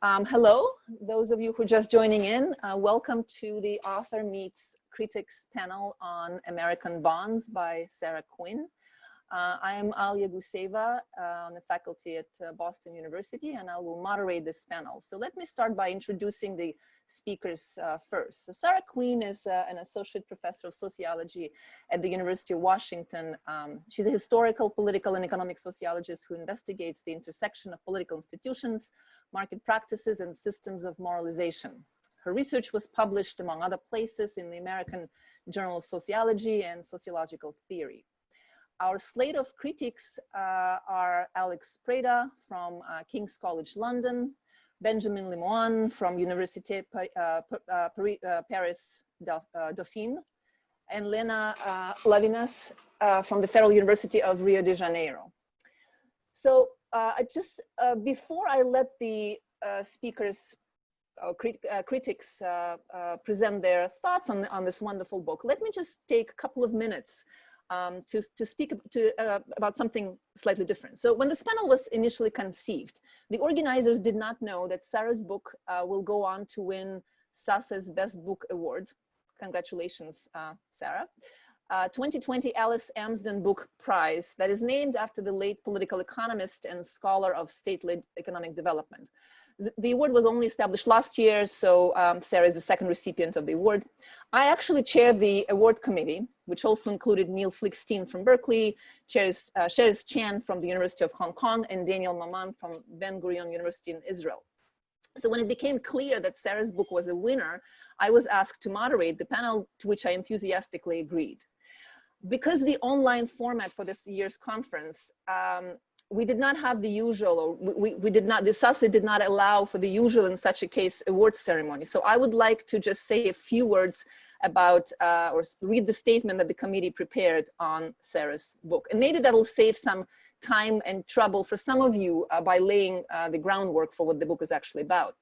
Hello, those of you who are just joining in. Welcome to the Author Meets Critics panel on American Bonds by Sarah Quinn. I am Alya Guseva on the faculty at Boston University, and I will moderate this panel. So let me start by introducing the speakers first. So Sarah Quinn is an associate professor of sociology at the University of Washington. She's a historical, political, and economic sociologist who investigates the intersection of political institutions, market practices, and systems of moralization. Her research was published, among other places, in the American Journal of Sociology and Sociological Theory. Our slate of critics are Alex Preda from King's College London, Benjamin Lemoine from Université Paris Dauphine, and Lena Lavinas from the Federal University of Rio de Janeiro. So before I let the speakers or critics present their thoughts on this wonderful book, let me just take a couple of minutes to speak about something slightly different. So when this panel was initially conceived, the organizers did not know that Sarah's book will go on to win SASE's Best Book Award. Congratulations, Sarah. 2020 Alice Amsden Book Prize that is named after the late political economist and scholar of state-led economic development. The award was only established last year, so Sarah is the second recipient of the award. I actually chair the award committee, which also included Neil Flickstein from Berkeley, Sheris Chan from the University of Hong Kong, and Daniel Maman from Ben Gurion University in Israel. So when it became clear that Sarah's book was a winner, I was asked to moderate the panel, to which I enthusiastically agreed. Because the online format for this year's conference, we did not have the usual, or the SASE did not allow for the usual, in such a case, award ceremony. So I would like to just say a few words about, or read the statement that the committee prepared on Sarah's book. And maybe that'll save some time and trouble for some of you by laying the groundwork for what the book is actually about.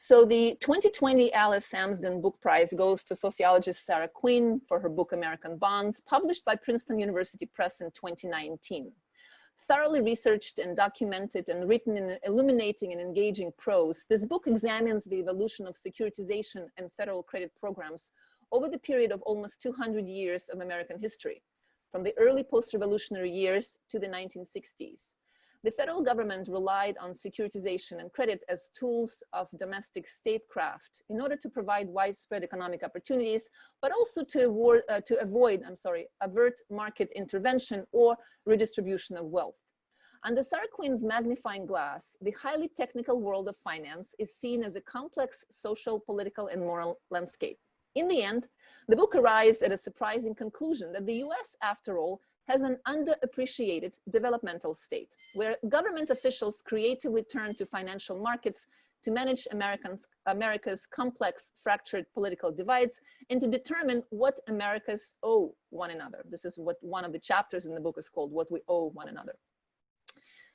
So the 2020 Alice Amsden Book Prize goes to sociologist Sarah Quinn for her book American Bonds, published by Princeton University Press in 2019. Thoroughly researched and documented and written in illuminating and engaging prose, this book examines the evolution of securitization and federal credit programs over the period of almost 200 years of American history, from the early post-revolutionary years to the 1960s. The federal government relied on securitization and credit as tools of domestic statecraft in order to provide widespread economic opportunities, but also to avert market intervention or redistribution of wealth. Under Sarah Quinn's magnifying glass, the highly technical world of finance is seen as a complex social, political, and moral landscape. In the end, the book arrives at a surprising conclusion that the US, after all, has an underappreciated developmental state, where government officials creatively turn to financial markets to manage America's complex, fractured political divides and to determine what Americas owe one another. This is what one of the chapters in the book is called, What We Owe One Another.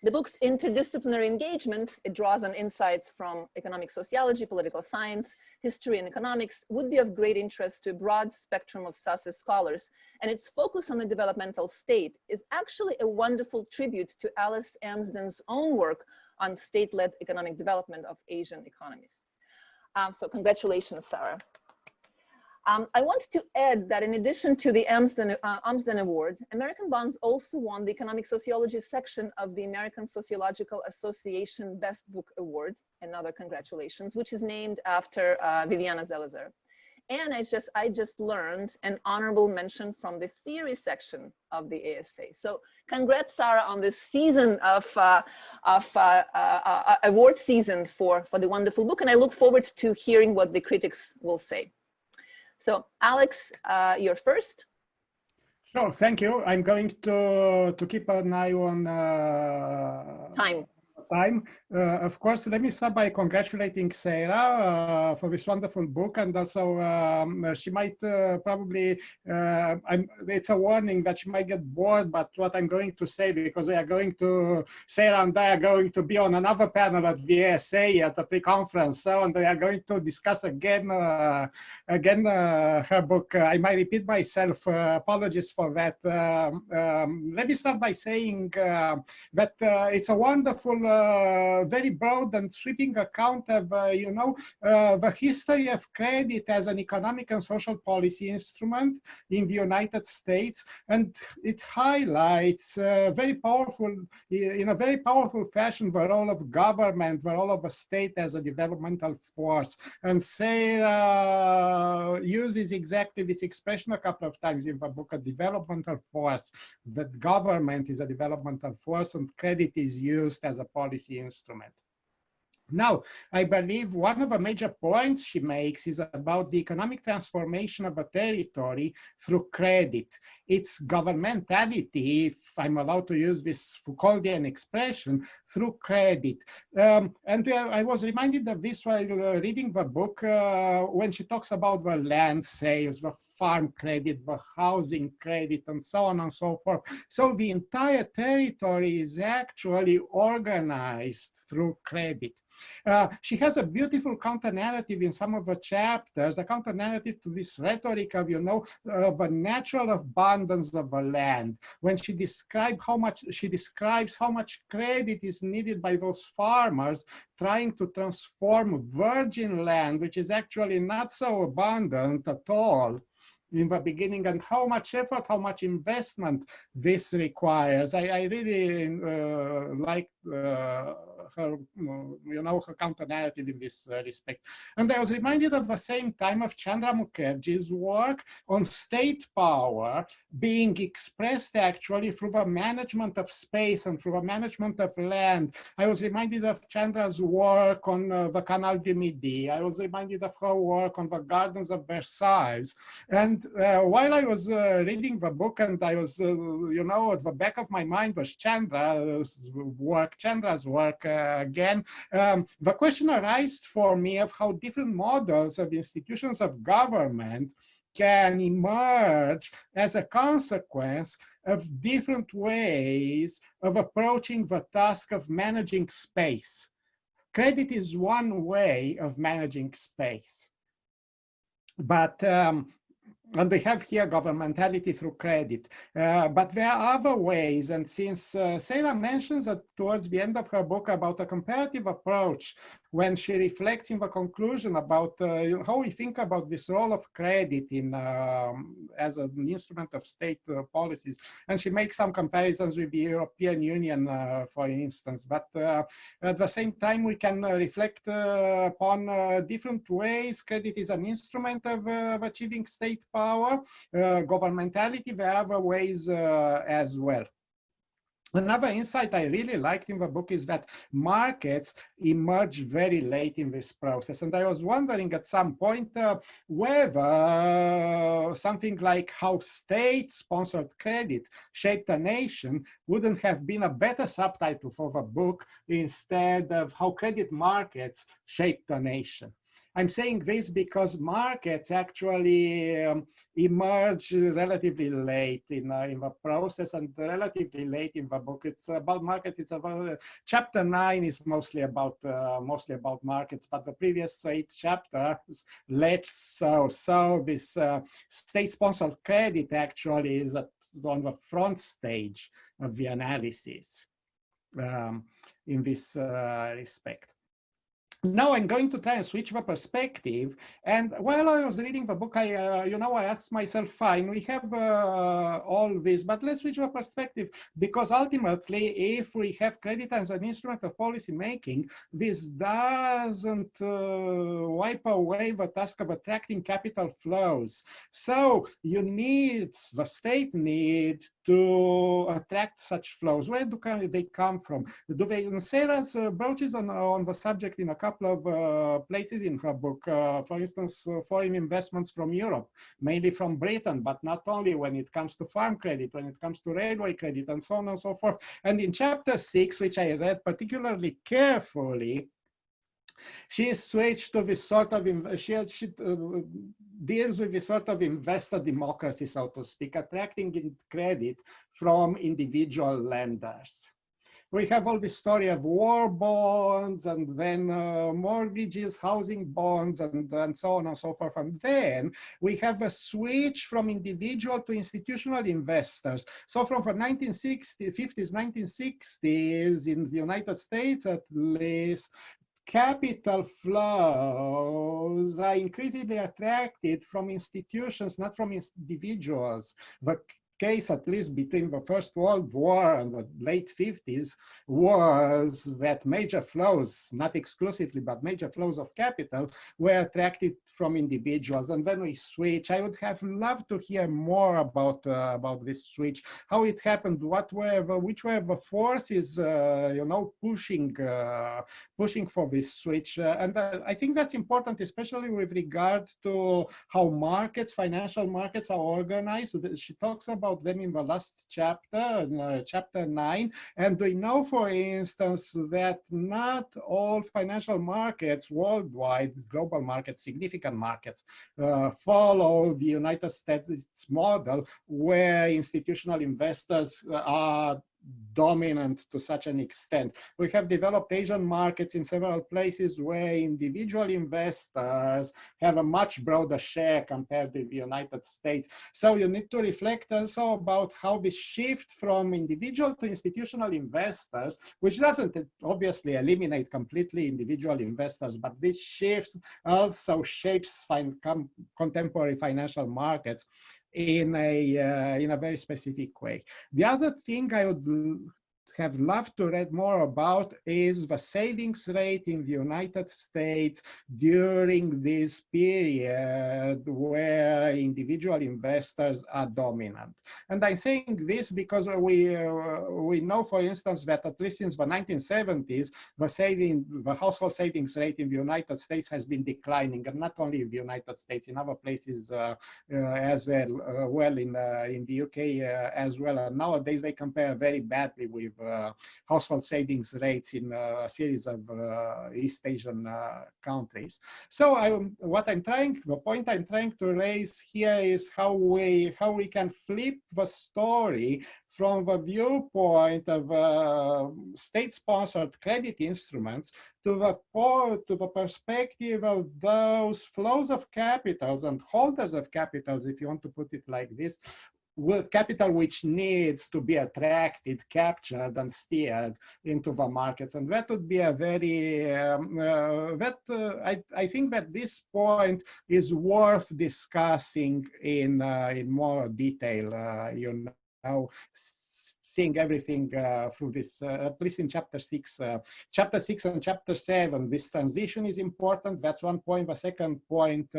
The book's interdisciplinary engagement, it draws on insights from economic sociology, political science, history, and economics, would be of great interest to a broad spectrum of SASE scholars, and its focus on the developmental state is actually a wonderful tribute to Alice Amsden's own work on state-led economic development of Asian economies. So congratulations, Sarah. I want to add that in addition to the Amsden Award, American Bonds also won the Economic Sociology section of the American Sociological Association Best Book Award, another congratulations, which is named after Viviana Zalazar. And I just learned an honorable mention from the theory section of the ASA. So congrats, Sarah, on this season of award season for the wonderful book. And I look forward to hearing what the critics will say. So Alex, you're first. Sure, thank you. I'm going to keep an eye on time. Of course, let me start by congratulating Sarah for this wonderful book, and also she might probably, it's a warning that she might get bored, but what I'm going to say, because Sarah and I are going to be on another panel at the ASA at the pre-conference, and we are going to discuss again her book. I might repeat myself, apologies for that. Let me start by saying that it's a wonderful very broad and sweeping account of, the history of credit as an economic and social policy instrument in the United States, and it highlights very powerful, in a very powerful fashion, the role of government, the role of a state as a developmental force. And Sarah uses exactly this expression a couple of times in the book, a developmental force, that government is a developmental force and credit is used as a policy instrument. Now, I believe one of the major points she makes is about the economic transformation of a territory through credit. Its governmentality, if I'm allowed to use this Foucauldian expression, through credit. And I was reminded of this while reading the book when she talks about the land sales, the farm credit, the housing credit, and so on and so forth. So the entire territory is actually organized through credit. She has a beautiful counter-narrative in some of the chapters, a counter-narrative to this rhetoric of, the natural abundance of the land. When she describes how much credit is needed by those farmers trying to transform virgin land, which is actually not so abundant at all in the beginning, and how much effort, how much investment this requires. I really like her, her counter-narrative in this respect. And I was reminded at the same time of Chandra Mukherjee's work on state power being expressed actually through the management of space and through the management of land. I was reminded of Chandra's work on the Canal du Midi. I was reminded of her work on the Gardens of Versailles. And while I was reading the book, and I was, at the back of my mind was Chandra's work again, the question arises for me of how different models of institutions of government can emerge as a consequence of different ways of approaching the task of managing space. Credit is one way of managing space, but and we have here governmentality through credit. But there are other ways. And since Sarah mentions that towards the end of her book about a comparative approach, when she reflects in the conclusion about how we think about this role of credit in as an instrument of state policies, and she makes some comparisons with the European Union, for instance. But at the same time, we can reflect upon different ways credit is an instrument of achieving state power, governmentality. There are other ways as well. Another insight I really liked in the book is that markets emerge very late in this process. And I was wondering at some point whether something like how state-sponsored credit shaped a nation wouldn't have been a better subtitle for the book instead of how credit markets shaped a nation. I'm saying this because markets actually emerge relatively late in the process and relatively late in the book. It's about markets. It's about chapter 9 is mostly about markets, but the previous 8 chapters less so. So this state-sponsored credit actually is on the front stage of the analysis in this respect. Now I'm going to try and switch the perspective. And while I was reading the book, I asked myself, fine, we have all this, but let's switch the perspective, because ultimately, if we have credit as an instrument of policy making, this doesn't wipe away the task of attracting capital flows. So the state needs to attract such flows. Where do they come from? Sarah's broaches on the subject in a couple of places in her book. For instance, foreign investments from Europe, mainly from Britain, but not only, when it comes to farm credit, when it comes to railway credit, and so on and so forth. And in chapter 6, which I read particularly carefully, she switched to this sort of, she deals with this sort of investor democracy, so to speak, attracting credit from individual lenders. we have all this story of war bonds and then mortgages, housing bonds, and so on and so forth. And then we have a switch from individual to institutional investors. So from the 1950s, 1960s, in the United States at least, capital flows are increasingly attracted from institutions, not from individuals. The case, at least between the First World War and the late 50s, was that major flows, not exclusively, but major flows of capital were attracted from individuals. And then we switch. I would have loved to hear more about this switch, how it happened, which were the forces, pushing for this switch. And I think that's important, especially with regard to how markets, financial markets, are organized. She talks about them in the last chapter, chapter 9. And we know, for instance, that not all financial markets worldwide, global markets, significant markets, follow the United States model, where institutional investors are dominant to such an extent. We have developed Asian markets in several places where individual investors have a much broader share compared to the United States. So you need to reflect also about how this shift from individual to institutional investors, which doesn't obviously eliminate completely individual investors, but this shift also shapes contemporary financial markets in a very specific way. The other thing I would have loved to read more about is the savings rate in the United States during this period where individual investors are dominant. And I'm saying this because we know, for instance, that at least since the 1970s, the household savings rate in the United States has been declining, and not only in the United States, in other places as well, in the UK as well. And nowadays they compare very badly with household savings rates in a series of East Asian countries. So the point I'm trying to raise here is how we can flip the story from the viewpoint of state-sponsored credit instruments to the perspective of those flows of capitals and holders of capitals, if you want to put it like this, capital which needs to be attracted, captured, and steered into the markets. And that would be a very, I think that this point is worth discussing in more detail, seeing everything through this, at least in chapter 6. Chapter 6 and chapter 7, this transition is important. That's one point. The second point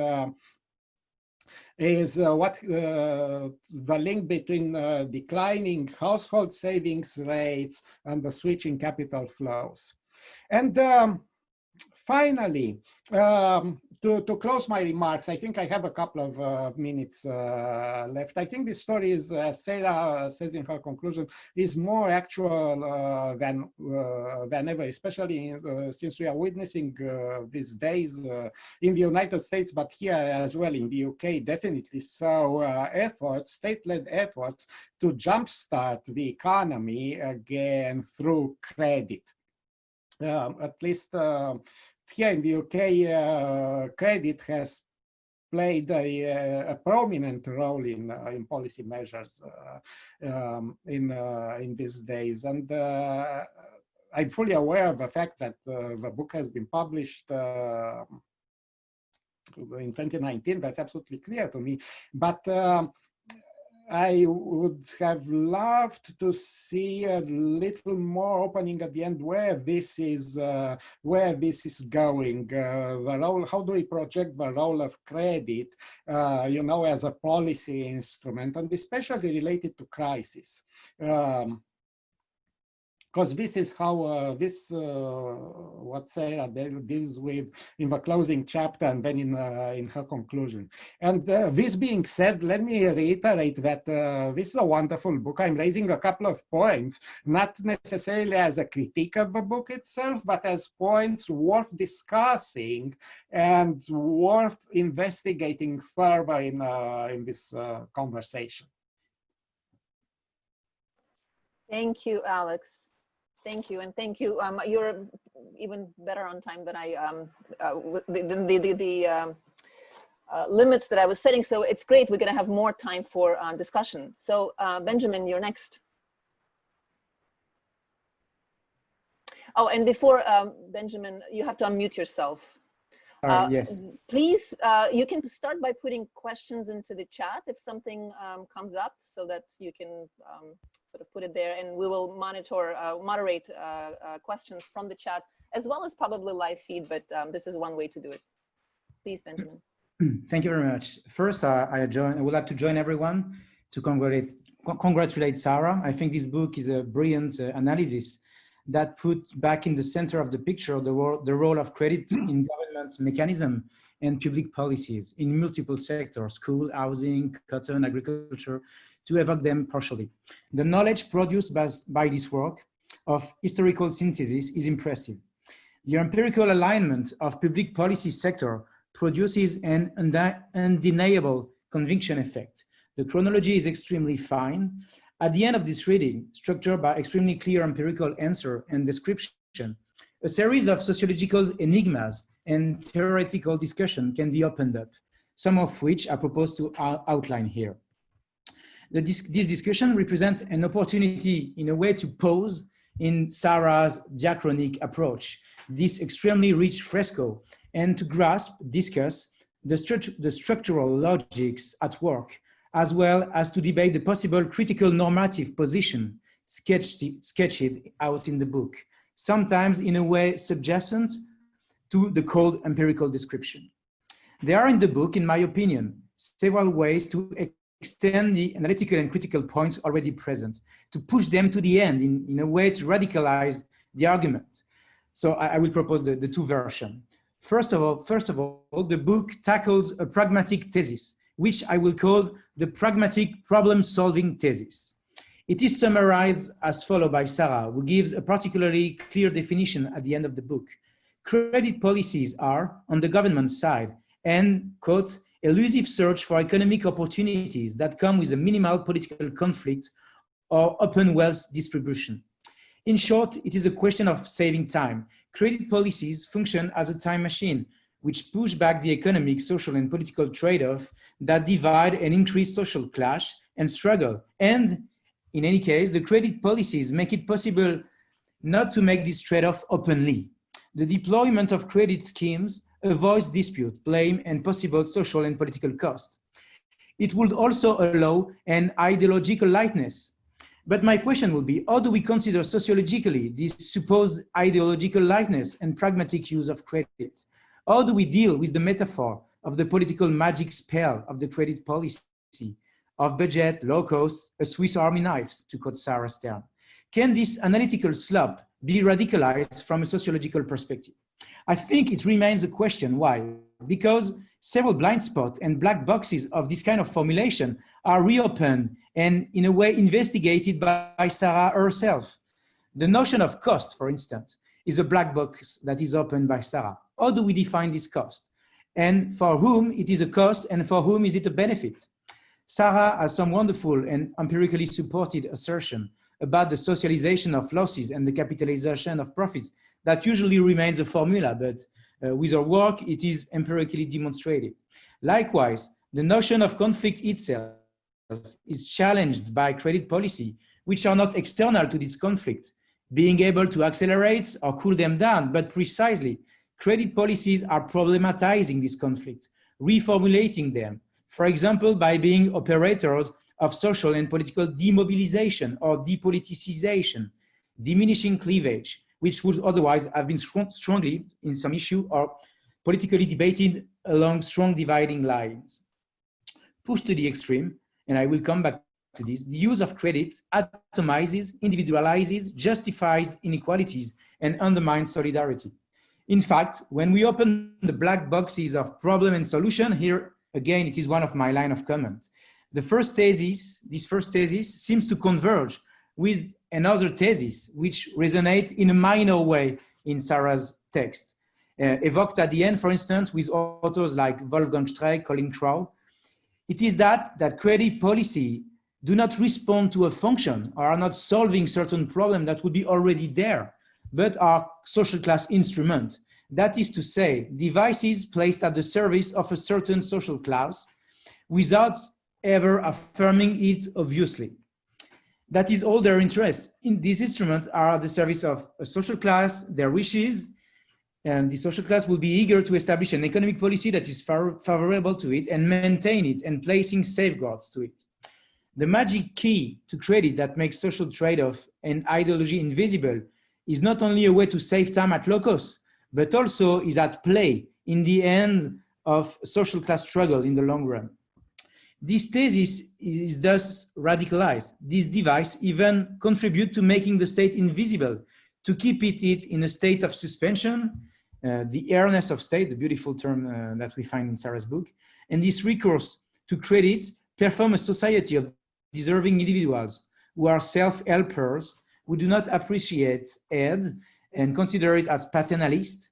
is the link between declining household savings rates and the switching capital flows. And finally, to close my remarks, I think I have a couple of minutes left. I think this story is, as Sarah says in her conclusion, is more actual than ever, especially since we are witnessing these days in the United States, but here as well in the UK, definitely so, state-led efforts to jumpstart the economy again through credit. At least here in the UK, credit has played a prominent role in policy measures in these days. And I'm fully aware of the fact that the book has been published in 2019. That's absolutely clear to me. But I would have loved to see a little more opening at the end where this is going. The role, how do we project the role of credit, as a policy instrument, and especially related to crisis. Because this is how what Sarah deals with in the closing chapter and then in her conclusion. And this being said, let me reiterate that this is a wonderful book. I'm raising a couple of points, not necessarily as a critique of the book itself, but as points worth discussing and worth investigating further in this conversation. Thank you, Alex. Thank you, and thank you. You're even better on time than I limits that I was setting. So it's great. We're going to have more time for discussion. So Benjamin, you're next. Oh, and before Benjamin, you have to unmute yourself. Yes. Please, you can start by putting questions into the chat if something comes up, so that you can sort of put it there, and we will moderate questions from the chat, as well as probably live feed, but this is one way to do it. Please, Benjamin. Thank you very much. First, I would like to join everyone to congratulate Sarah. I think this book is a brilliant analysis that put back in the center of the picture the role of credit in government mechanism and public policies in multiple sectors: school, housing, cotton, agriculture, to evoke them partially. The knowledge produced by this work of historical synthesis is impressive. The empirical alignment of public policy sector produces an undeniable conviction effect. The chronology is extremely fine. At the end of this reading, structured by extremely clear empirical answer and description, a series of sociological enigmas and theoretical discussion can be opened up, some of which I propose to outline here. This discussion represents an opportunity in a way to pose in Sarah's diachronic approach this extremely rich fresco, and to grasp, discuss the structural logics at work, as well as to debate the possible critical normative position sketched out in the book, sometimes in a way subjacent to the cold empirical description. There are in the book, in my opinion, several ways to extend the analytical and critical points already present, to push them to the end in a way to radicalize the argument. So I will propose the two versions. First of all, the book tackles a pragmatic thesis, which I will call the pragmatic problem-solving thesis. It is summarized as follows by Sarah, who gives a particularly clear definition at the end of the book. Credit policies are, on the government side, and, quote, elusive search for economic opportunities that come with a minimal political conflict or open wealth distribution. In short, it is a question of saving time. Credit policies function as a time machine, which push back the economic, social, and political trade-off that divide and increase social clash and struggle. And in any case, the credit policies make it possible not to make this trade-off openly. The deployment of credit schemes avoids dispute, blame, and possible social and political cost. It would also allow an ideological lightness. But my question would be, how do we consider sociologically this supposed ideological lightness and pragmatic use of credit? How do we deal with the metaphor of the political magic spell of the credit policy, of budget, low cost, a Swiss Army knife, to quote Sarah's term? Can this analytical slop be radicalized from a sociological perspective? I think it remains a question. Why? Because several blind spots and black boxes of this kind of formulation are reopened and in a way investigated by Sarah herself. The notion of cost, for instance, is a black box that is opened by Sarah. How do we define this cost? And for whom it is a cost and for whom is it a benefit? Sarah has some wonderful and empirically supported assertion about the socialization of losses and the capitalization of profits that usually remains a formula, but with our work, it is empirically demonstrated. Likewise, the notion of conflict itself is challenged by credit policy, which are not external to this conflict, being able to accelerate or cool them down, but precisely, credit policies are problematizing this conflict, reformulating them, for example, by being operators of social and political demobilization or depoliticization, diminishing cleavage, which would otherwise have been strongly in some issue or politically debated along strong dividing lines. Pushed to the extreme, and I will come back to this, the use of credit atomizes, individualizes, justifies inequalities, and undermines solidarity. In fact, when we open the black boxes of problem and solution, here again, it is one of my line of comment. This first thesis seems to converge with another thesis, which resonates in a minor way in Sarah's text. Evoked at the end, for instance, with authors like Wolfgang Streeck, Colin Crow. It is that credit policy do not respond to a function or are not solving certain problem that would be already there, but are social class instrument. That is to say, devices placed at the service of a certain social class without ever affirming it obviously. That is all their interests. In these instruments are at the service of a social class, their wishes, and the social class will be eager to establish an economic policy that is favorable to it and maintain it and placing safeguards to it. The magic key to credit that makes social trade-off and ideology invisible is not only a way to save time at low cost, but also is at play in the end of social class struggle in the long run. This thesis is thus radicalized. This device even contributes to making the state invisible, to keep it in a state of suspension, the airness of state, the beautiful term that we find in Sarah's book, and this recourse to credit perform a society of deserving individuals who are self-helpers, who do not appreciate aid and consider it as paternalist,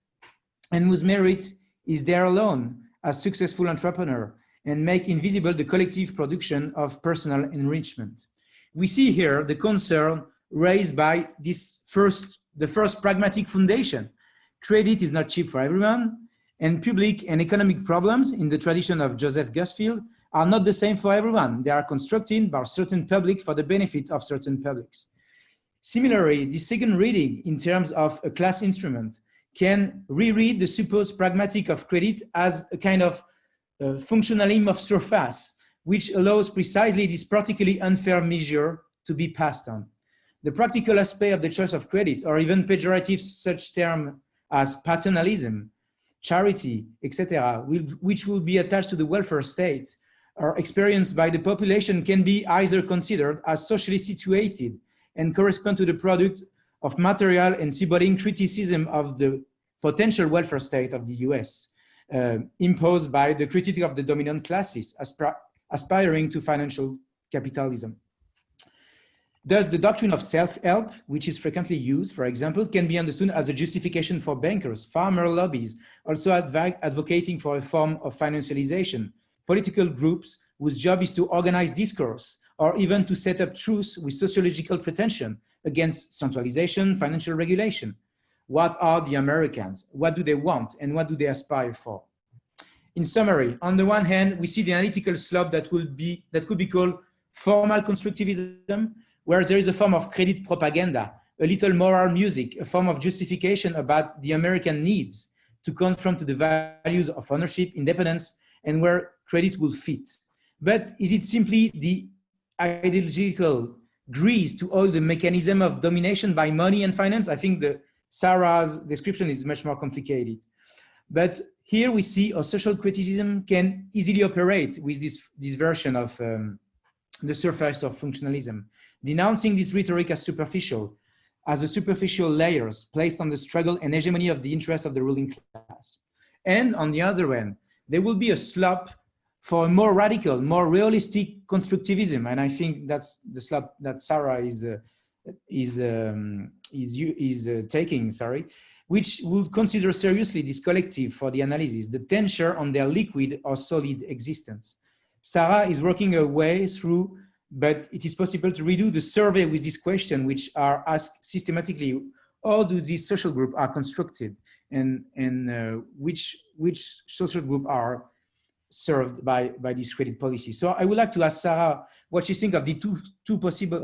and whose merit is there alone as successful entrepreneur, and make invisible the collective production of personal enrichment. We see here the concern raised by the first pragmatic foundation. Credit is not cheap for everyone, and public and economic problems in the tradition of Joseph Gusfield are not the same for everyone. They are constructed by certain public for the benefit of certain publics. Similarly, the second reading in terms of a class instrument can reread the supposed pragmatic of credit as a kind of functionalism of surface, which allows precisely this particularly unfair measure to be passed on. The practical aspect of the choice of credit, or even pejorative such term as paternalism, charity, etc., which will be attached to the welfare state, or experienced by the population, can be either considered as socially situated and correspond to the product of material and symbolic criticism of the potential welfare state of the US, imposed by the critique of the dominant classes aspiring to financial capitalism. Thus, the doctrine of self-help, which is frequently used, for example, can be understood as a justification for bankers, farmer lobbies, also advocating for a form of financialization, political groups whose job is to organize discourse, or even to set up truths with sociological pretension against centralization, financial regulation. What are the Americans? What do they want? And what do they aspire for? In summary, on the one hand, we see the analytical slope that could be called formal constructivism, where there is a form of credit propaganda, a little moral music, a form of justification about the American needs to confront to the values of ownership, independence, and where credit will fit. But is it simply the ideological grease to oil the mechanism of domination by money and finance? I think Sarah's description is much more complicated. But here we see a social criticism can easily operate with this version of the surface of functionalism, denouncing this rhetoric as superficial, as a superficial layers placed on the struggle and hegemony of the interest of the ruling class. And on the other hand, there will be a slope for a more radical, more realistic constructivism. And I think that's the slope that Sarah is taking, which will consider seriously this collective for the analysis, the tension on their liquid or solid existence. Sarah is working her way through, but it is possible to redo the survey with this question, which are asked systematically: how do these social groups are constructed, and which social group are served by this credit policy? So I would like to ask Sarah what she thinks of the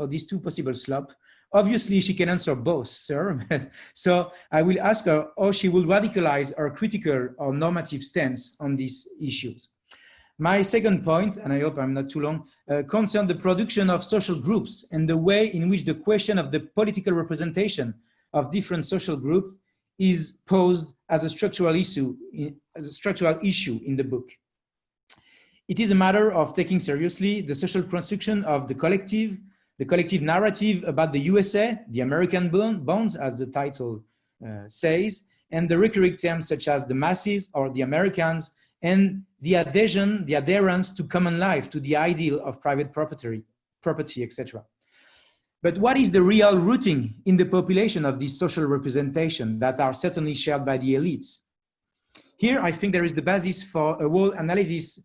these two possible slopes. Obviously, she can answer both, sir. So I will ask her how she will radicalize her critical or normative stance on these issues. My second point, and I hope I'm not too long, concerns the production of social groups and the way in which the question of the political representation of different social groups is posed as a structural issue in the book. It is a matter of taking seriously the social construction of the collective narrative about the USA, the American bonds, as the title says, and the recurring terms such as the masses or the Americans, and the adherence to common life, to the ideal of private property, etc. But what is the real rooting in the population of these social representation that are certainly shared by the elites? Here, I think there is the basis for a whole analysis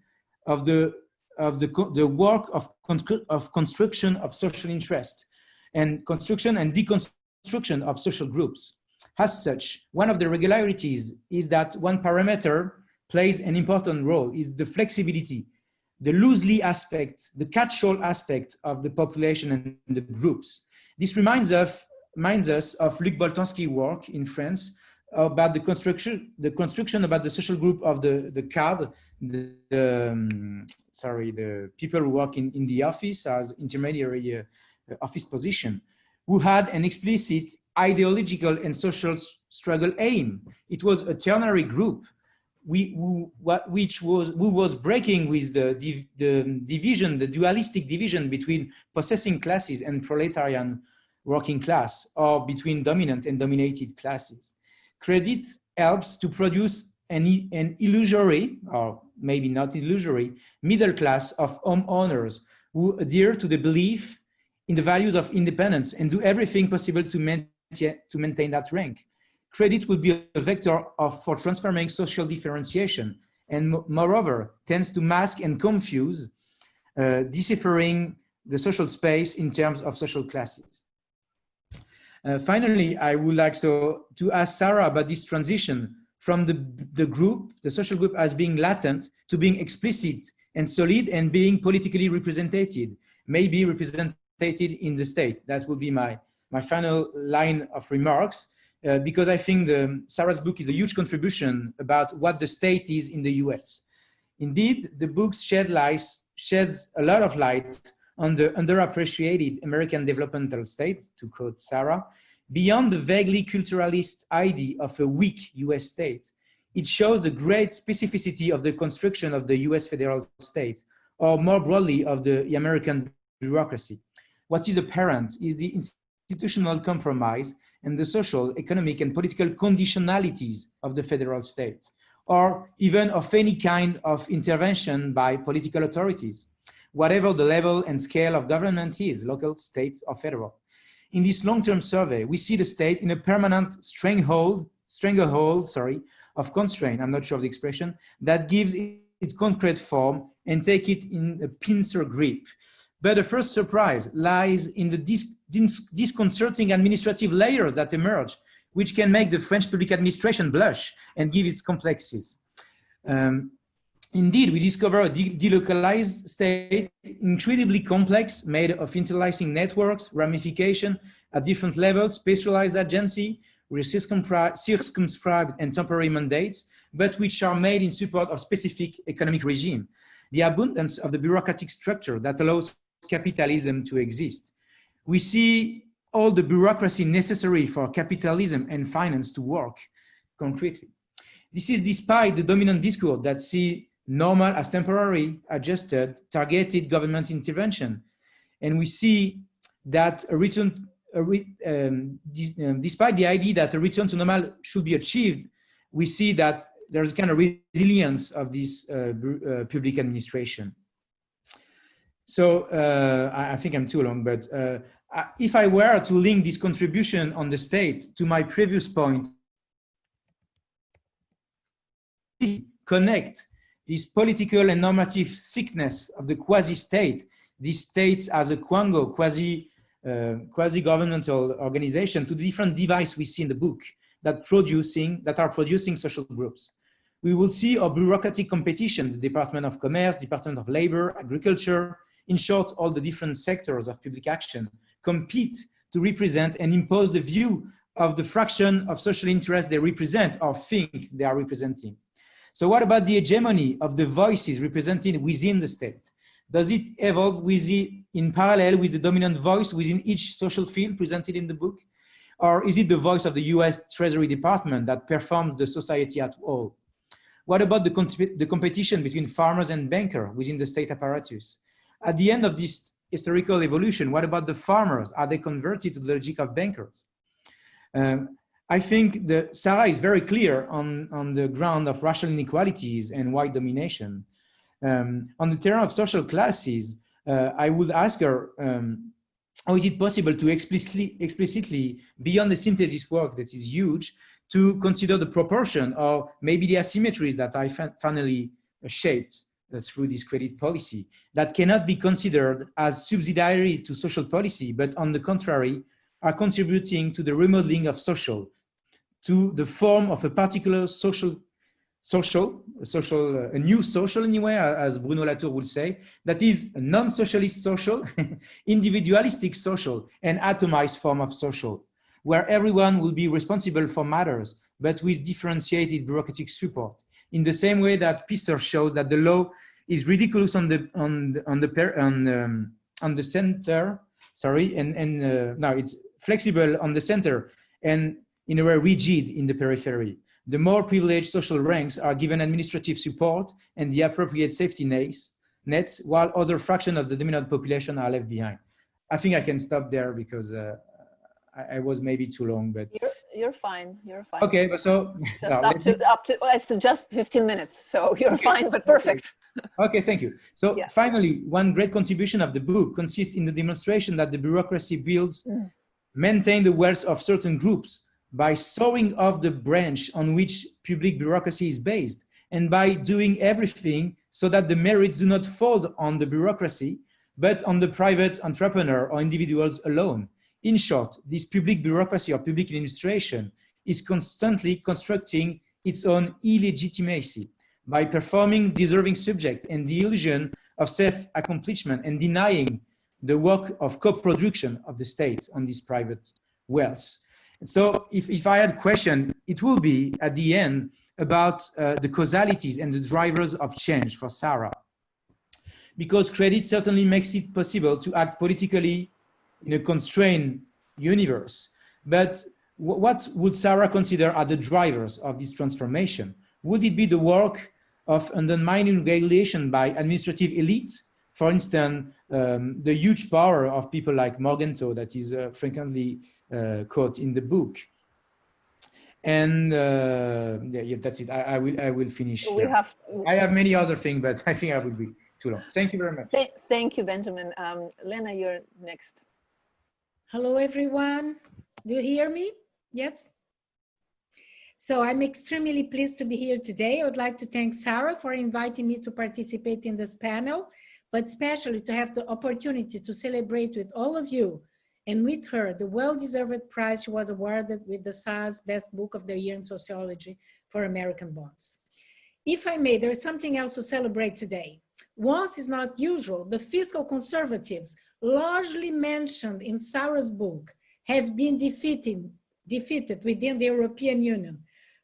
of the of the work of construction of social interest and construction and deconstruction of social groups. As such, one of the regularities is that one parameter plays an important role is the flexibility, the loosely aspect, the catch-all aspect of the population and the groups. This reminds us of Luc Boltanski's work in France about the construction about the social group of the CAD, the people who work in the office as intermediary office position, who had an explicit ideological and social struggle aim. It was a ternary group who was breaking with the division, the dualistic division between possessing classes and proletarian working class, or between dominant and dominated classes. Credit helps to produce an illusory, or maybe not illusory, middle class of homeowners who adhere to the belief in the values of independence and do everything possible to maintain that rank. Credit would be a vector for transforming social differentiation, and moreover tends to mask and confuse, deciphering the social space in terms of social classes. Finally, I would like to ask Sarah about this transition from the group, the social group, as being latent to being explicit and solid and being politically represented, maybe represented in the state. That would be my final line of remarks, because I think Sarah's book is a huge contribution about what the state is in the US. Indeed, the book sheds a lot of light on the underappreciated American developmental state, to quote Sarah. Beyond the vaguely culturalist idea of a weak US state, it shows the great specificity of the construction of the US federal state, or more broadly of the American bureaucracy. What is apparent is the institutional compromise and the social, economic, and political conditionalities of the federal state, or even of any kind of intervention by political authorities, whatever the level and scale of government is, local, state, or federal. In this long-term survey, we see the state in a permanent stranglehold of constraint, I'm not sure of the expression, that gives its concrete form and take it in a pincer grip. But the first surprise lies in the disconcerting administrative layers that emerge, which can make the French public administration blush and give its complexities. Indeed, we discover a delocalized state, incredibly complex, made of interlacing networks, ramification at different levels, specialized agency, with circumscribed and temporary mandates, but which are made in support of specific economic regime. The abundance of the bureaucratic structure that allows capitalism to exist. We see all the bureaucracy necessary for capitalism and finance to work concretely. This is despite the dominant discourse that see normal as temporary, adjusted, targeted government intervention. And we see that despite the idea that a return to normal should be achieved, we see that there's a kind of resilience of this public administration. So I think I'm too long, but if I were to link this contribution on the state to my previous point, connect this political and normative sickness of the quasi-state, these states as a quasi-governmental organization, to the different devices we see in the book that are producing social groups. We will see a bureaucratic competition, the Department of Commerce, Department of Labor, Agriculture, in short, all the different sectors of public action compete to represent and impose the view of the fraction of social interest they represent or think they are representing. So what about the hegemony of the voices represented within the state? Does it evolve in parallel with the dominant voice within each social field presented in the book? Or is it the voice of the US Treasury Department that performs the society at all? What about the competition between farmers and bankers within the state apparatus? At the end of this historical evolution, what about the farmers? Are they converted to the logic of bankers? I think Sarah is very clear on the ground of racial inequalities and white domination. On the terrain of social classes, I would ask her, how is it possible to explicitly, beyond the synthesis work that is huge, to consider the proportion or maybe the asymmetries that I finally shaped through this credit policy that cannot be considered as subsidiary to social policy, but on the contrary, are contributing to the remodeling of social, to the form of a particular a new social anyway, as Bruno Latour would say, that is a non-socialist social, individualistic social, and atomized form of social, where everyone will be responsible for matters, but with differentiated bureaucratic support. In the same way that Pister shows that the law is ridiculous on the center, sorry, and now it's flexible on the center and in a way rigid in the periphery. The more privileged social ranks are given administrative support and the appropriate safety nets, while other fraction of the dominant population are left behind. I think I can stop there because I was maybe too long, but you're fine. You're fine. Okay, but so just up to it's just 15 minutes, so you're fine, but perfect. Okay, thank you. So yeah. Finally, one great contribution of the book consists in the demonstration that the bureaucracy builds, maintain the wealth of certain groups by sawing off the branch on which public bureaucracy is based, and by doing everything so that the merits do not fall on the bureaucracy, but on the private entrepreneur or individuals alone. In short, this public bureaucracy or public administration is constantly constructing its own illegitimacy by performing deserving subject and the illusion of self-accomplishment and denying the work of co-production of the state on this private wealth. And so if I had a question, it will be at the end about the causalities and the drivers of change for Sarah. Because credit certainly makes it possible to act politically in a constrained universe. But what would Sarah consider are the drivers of this transformation? Would it be the work of undermining regulation by administrative elites? For instance, the huge power of people like Morgenthau that is frequently quote in the book. And yeah, that's it. I will finish. I have many other things, but I think I will be too long. Thank you very much. Thank you, Benjamin. Lena, you're next. Hello, everyone. Do you hear me? Yes. So I'm extremely pleased to be here today. I would like to thank Sarah for inviting me to participate in this panel, but especially to have the opportunity to celebrate with all of you and with her the well-deserved prize she was awarded with the SASE Best Book of the Year in Sociology for American Bonds. If I may, there's something else to celebrate today. Once is not usual, the fiscal conservatives largely mentioned in Sarah's book have been defeated within the European Union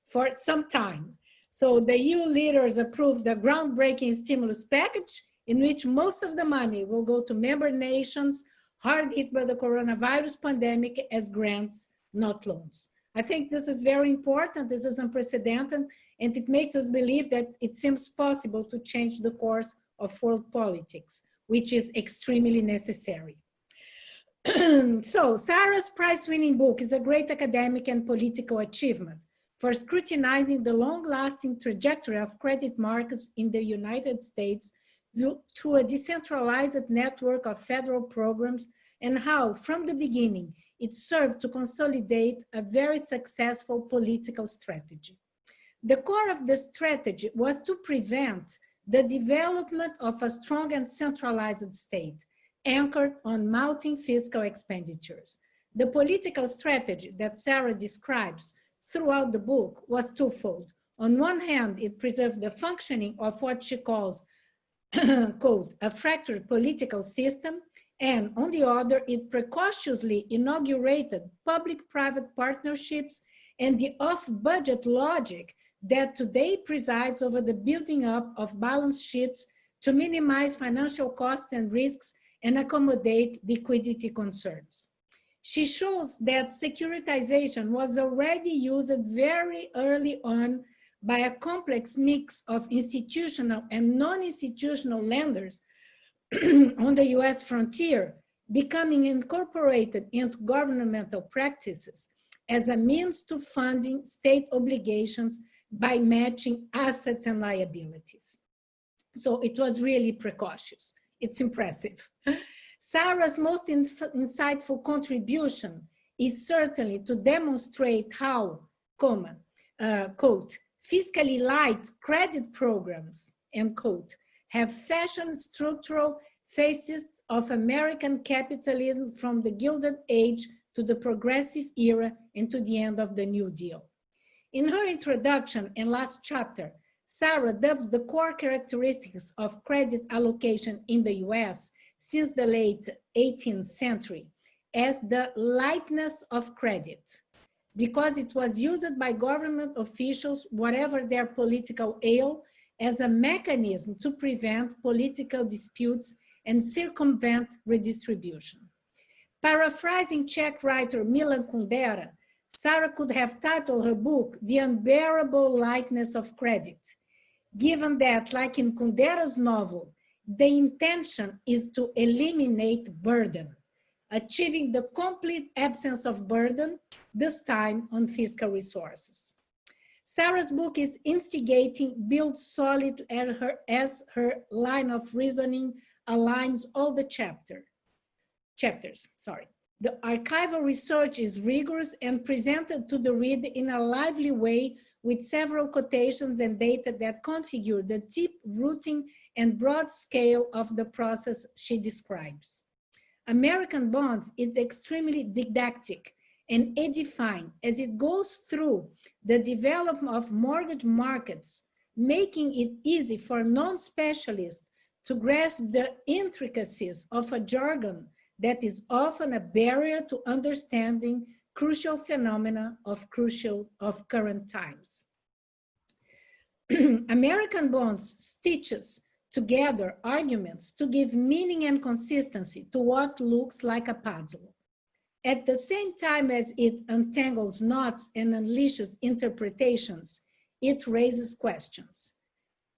for some time. So the EU leaders approved the groundbreaking stimulus package in which most of the money will go to member nations hard hit by the coronavirus pandemic as grants, not loans. I think this is very important. This is unprecedented, and it makes us believe that it seems possible to change the course of world politics, which is extremely necessary. So Sarah's prize-winning book is a great academic and political achievement for scrutinizing the long-lasting trajectory of credit markets in the United States through a decentralized network of federal programs, and how, from the beginning, it served to consolidate a very successful political strategy. The core of the strategy was to prevent the development of a strong and centralized state, anchored on mounting fiscal expenditures. The political strategy that Sarah describes throughout the book was twofold. On one hand, it preserved the functioning of what she calls quote, a fractured political system, and on the other, it precautiously inaugurated public-private partnerships and the off-budget logic that today presides over the building up of balance sheets to minimize financial costs and risks and accommodate liquidity concerns. She shows that securitization was already used very early on by a complex mix of institutional and non-institutional lenders on the US frontier, becoming incorporated into governmental practices as a means to funding state obligations by matching assets and liabilities. So it was really precautious. It's impressive. Sarah's most insightful contribution is certainly to demonstrate how, quote, fiscally light credit programs, end quote, have fashioned structural faces of American capitalism from the Gilded Age to the Progressive Era and to the end of the New Deal. In her introduction and last chapter, Sarah dubs the core characteristics of credit allocation in the US since the late 18th century as the lightness of credit, because it was used by government officials, whatever their political aim, as a mechanism to prevent political disputes and circumvent redistribution. Paraphrasing Czech writer Milan Kundera, Sarah could have titled her book, The Unbearable Lightness of Credit, given that, like in Kundera's novel, the intention is to eliminate burden, achieving the complete absence of burden, this time on fiscal resources. Sarah's book is instigating, builds solid as her line of reasoning aligns all the chapters. The archival research is rigorous and presented to the reader in a lively way with several quotations and data that configure the deep-rooting and broad scale of the process she describes. American Bonds is extremely didactic and edifying as it goes through the development of mortgage markets, making it easy for non-specialists to grasp the intricacies of a jargon that is often a barrier to understanding crucial phenomena of current times. American Bonds stitches together arguments to give meaning and consistency to what looks like a puzzle. At the same time as it untangles knots and unleashes interpretations, it raises questions.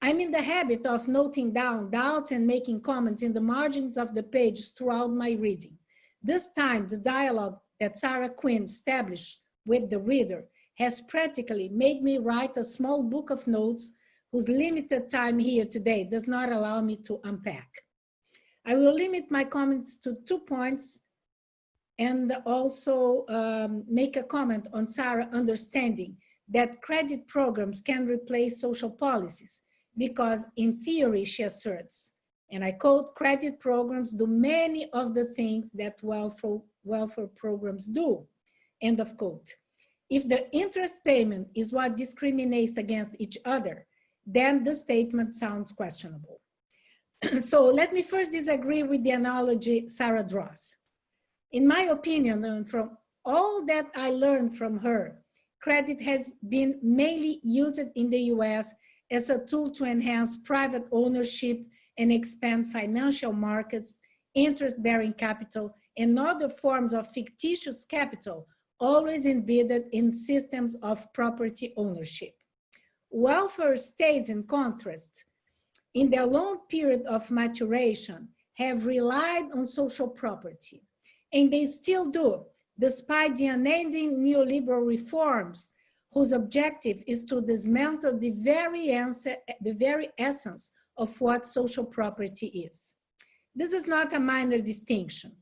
I'm in the habit of noting down doubts and making comments in the margins of the pages throughout my reading. This time, the dialogue that Sarah Quinn established with the reader has practically made me write a small book of notes whose limited time here today does not allow me to unpack. I will limit my comments to 2 points and also make a comment on Sarah understanding that credit programs can replace social policies because in theory, she asserts, and I quote, credit programs do many of the things that welfare programs do, end of quote. If the interest payment is what discriminates against each other, then the statement sounds questionable. So let me first disagree with the analogy Sarah draws. In my opinion, and from all that I learned from her, credit has been mainly used in the US as a tool to enhance private ownership and expand financial markets, interest-bearing capital, and other forms of fictitious capital, always embedded in systems of property ownership. Welfare states, in contrast, in their long period of maturation, have relied on social property, and they still do, despite the unending neoliberal reforms whose objective is to dismantle the very essence of what social property is. This is not a minor distinction.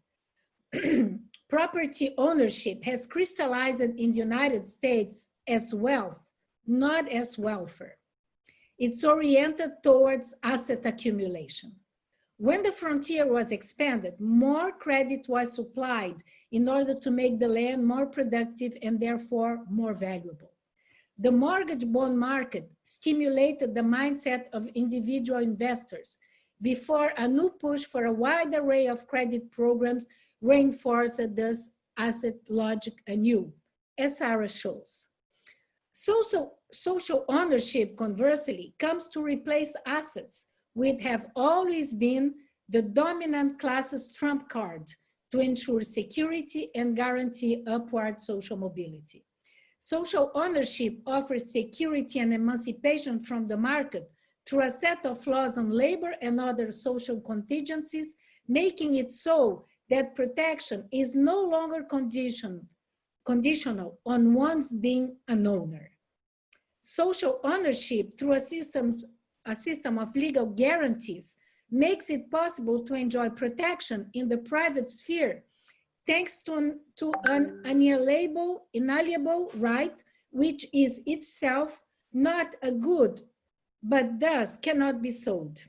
Property ownership has crystallized in the United States as wealth, not as welfare. It's oriented towards asset accumulation. When the frontier was expanded, more credit was supplied in order to make the land more productive and therefore more valuable. The mortgage bond market stimulated the mindset of individual investors before a new push for a wide array of credit programs reinforced this asset logic anew, as Sarah shows. Social ownership, conversely, comes to replace assets, which have always been the dominant class's trump card to ensure security and guarantee upward social mobility. Social ownership offers security and emancipation from the market through a set of laws on labor and other social contingencies, making it so that protection is no longer conditional on one's being an owner. Social ownership through a system of legal guarantees makes it possible to enjoy protection in the private sphere thanks to an inalienable right, which is itself not a good, but thus cannot be sold.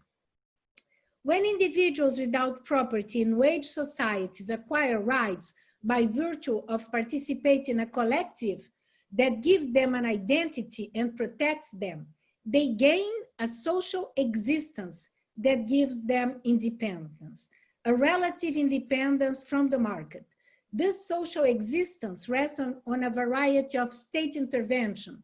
When individuals without property in wage societies acquire rights by virtue of participating in a collective that gives them an identity and protects them, they gain a social existence that gives them independence, a relative independence from the market. This social existence rests on a variety of state intervention,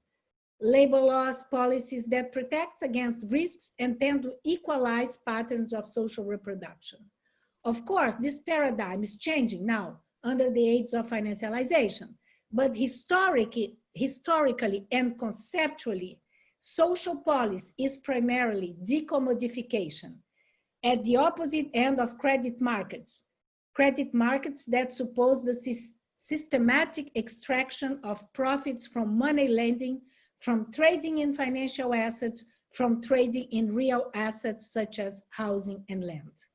labor laws, policies that protect against risks and tend to equalize patterns of social reproduction. Of course, this paradigm is changing now under the age of financialization, but historically and conceptually, social policy is primarily decommodification at the opposite end of credit markets that suppose the systematic extraction of profits from money lending, from trading in financial assets, from trading in real assets such as housing and land.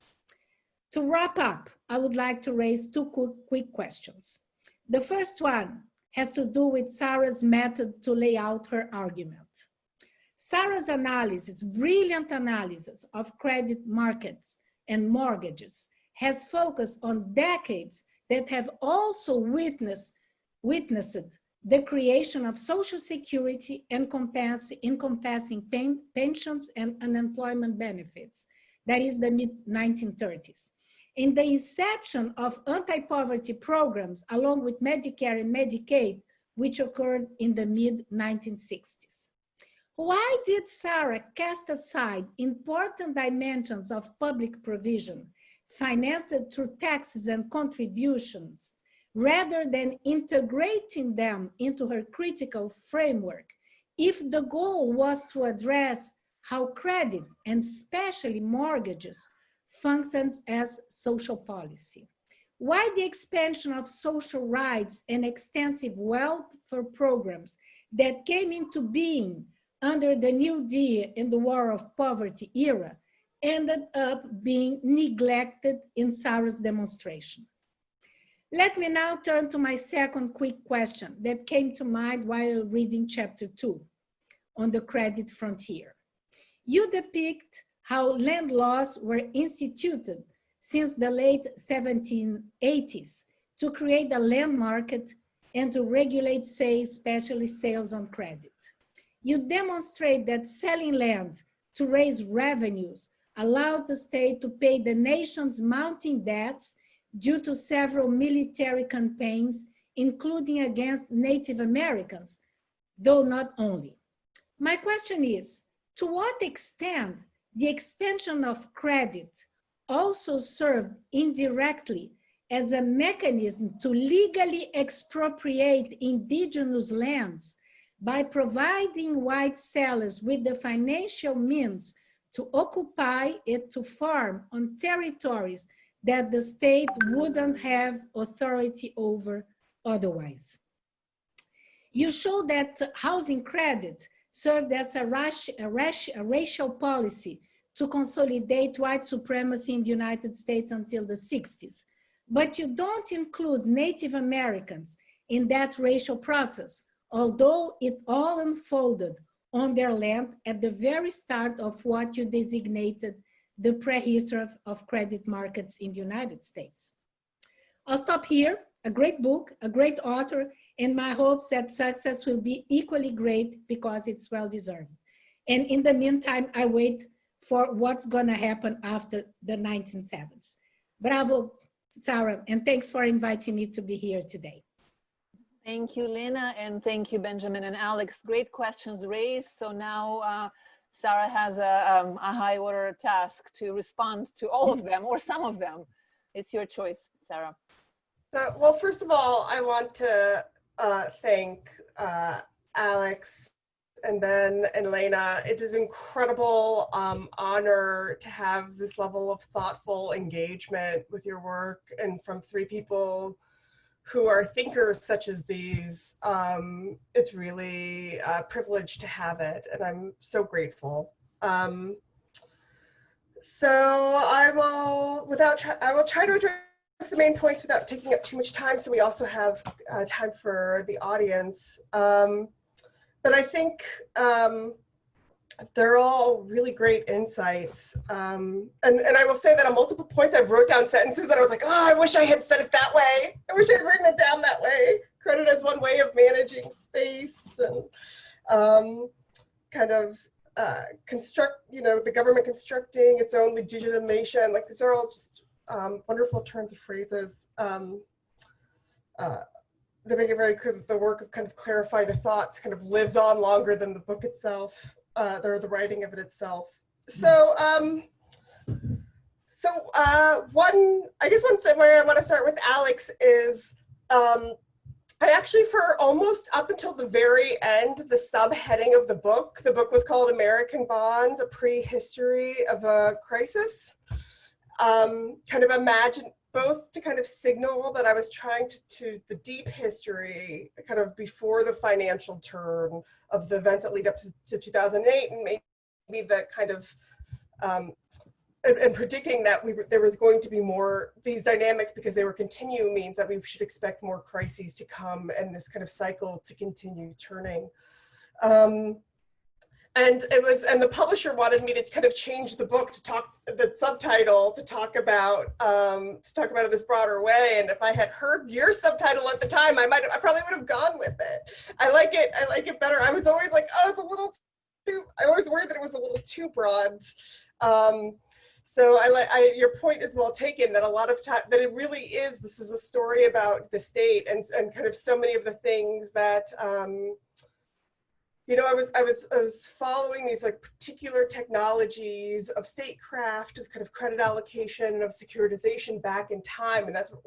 To wrap up, I would like to raise two quick questions. The first one has to do with Sarah's method to lay out her argument. Sarah's analysis, brilliant analysis of credit markets and mortgages, has focused on decades that have also witnessed the creation of social security encompassing pensions and unemployment benefits, that is the mid-1930s. In the inception of anti-poverty programs, along with Medicare and Medicaid, which occurred in the mid-1960s. Why did Sarah cast aside important dimensions of public provision, financed through taxes and contributions, rather than integrating them into her critical framework, if the goal was to address how credit, and especially mortgages, functions as social policy? Why the expansion of social rights and extensive welfare programs that came into being under the New Deal and the War of Poverty era ended up being neglected in Sarah's demonstration? Let me now turn to my second quick question that came to mind while reading chapter 2 on the credit frontier. You depict how land laws were instituted since the late 1780s to create a land market and to regulate sales, especially sales on credit. You demonstrate that selling land to raise revenues allowed the state to pay the nation's mounting debts due to several military campaigns, including against Native Americans, though not only. My question is, to what extent the expansion of credit also served indirectly as a mechanism to legally expropriate indigenous lands by providing white sellers with the financial means to occupy it, to farm on territories that the state wouldn't have authority over otherwise? You show that housing credit served as a racial policy to consolidate white supremacy in the United States until the 60s. But you don't include Native Americans in that racial process, although it all unfolded on their land at the very start of what you designated the prehistory of credit markets in the United States. I'll stop here. A great book, a great author, and my hopes that success will be equally great because it's well-deserved. And in the meantime, I wait for what's gonna happen after the 1970s. Bravo, Sarah, and thanks for inviting me to be here today. Thank you, Lena, and thank you, Benjamin and Alex. Great questions raised. So now Sarah has a high order task to respond to all of them or some of them. It's your choice, Sarah. Well, first of all, I want to thank Alex and Ben and Lena. It is an incredible honor to have this level of thoughtful engagement with your work and from three people who are thinkers such as these. It's really a privilege to have it, and I'm so grateful. So I will try to address the main points without taking up too much time, so we also have time for the audience. But I think they're all really great insights. And I will say that on multiple points, I've wrote down sentences that I was like, oh, I wish I had said it that way. I wish I'd written it down that way. Credit as one way of managing space and kind of construct, the government constructing its own legitimation. Like, these are all just wonderful turns of phrases. They make it very clear that the work of kind of clarify the thoughts kind of lives on longer than the book itself, or the writing of it itself. So, one thing where I want to start with Alex is, I actually, for almost up until the very end, the subheading of the book was called American Bonds, A Prehistory of a Crisis. Kind of imagine, both to kind of signal that I was trying to the deep history, kind of before the financial turn of the events that lead up to 2008, and maybe the kind of, and predicting that there was going to be more these dynamics because they were continuing, means that we should expect more crises to come and this kind of cycle to continue turning. And the publisher wanted me to kind of change the book the subtitle to talk about it this broader way. And if I had heard your subtitle at the time, I probably would have gone with it. I like it better. I was always like, oh, it's a little too, I always worried that it was a little too broad. So your point is well taken, that a lot of time, that it really is, this is a story about the state and kind of so many of the things that, I was following these like particular technologies of statecraft, of kind of credit allocation, of securitization back in time, and that's what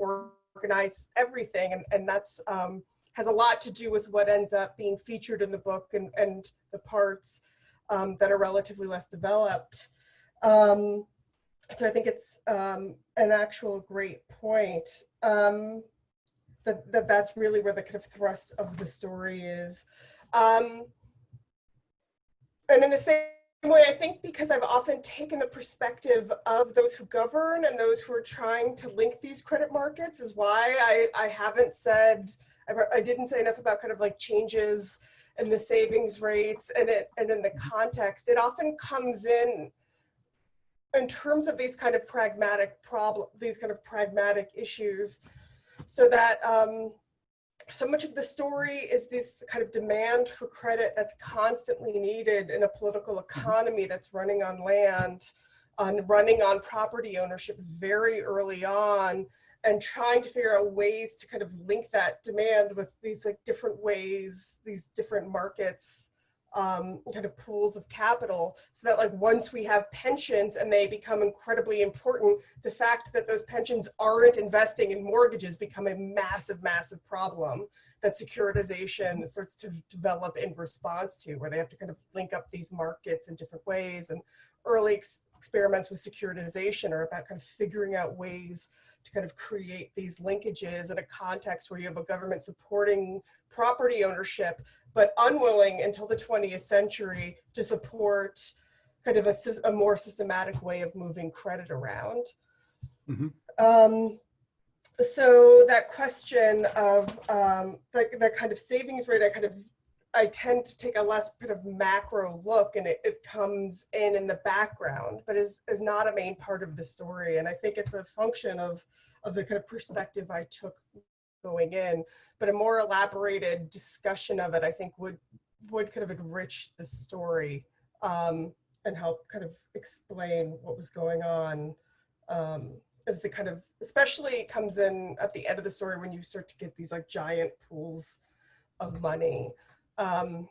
organized everything, and that's has a lot to do with what ends up being featured in the book and the parts that are relatively less developed. So I think it's an actual great point. That's really where the kind of thrust of the story is. And in the same way, I think because I've often taken the perspective of those who govern and those who are trying to link these credit markets is why I haven't said, I didn't say enough about kind of like changes in the savings rates and in the context. It often comes in terms of these kind of pragmatic issues, so that so much of the story is this kind of demand for credit that's constantly needed in a political economy that's running on land, running on property ownership very early on, and trying to figure out ways to kind of link that demand with these like different ways, these different markets, kind of pools of capital, so that like once we have pensions and they become incredibly important, the fact that those pensions aren't investing in mortgages become a massive, massive problem that securitization starts to develop in response to, where they have to kind of link up these markets in different ways. And early experiments with securitization are about kind of figuring out ways to kind of create these linkages in a context where you have a government supporting property ownership, but unwilling until the 20th century to support kind of a more systematic way of moving credit around. Mm-hmm. So that question of that kind of savings rate, I tend to take a less kind of macro look, and it comes in the background, but is not a main part of the story. And I think it's a function of the kind of perspective I took going in, but a more elaborated discussion of it, I think would kind of enrich the story and help kind of explain what was going on, as the kind of, especially comes in at the end of the story when you start to get these like giant pools of money. And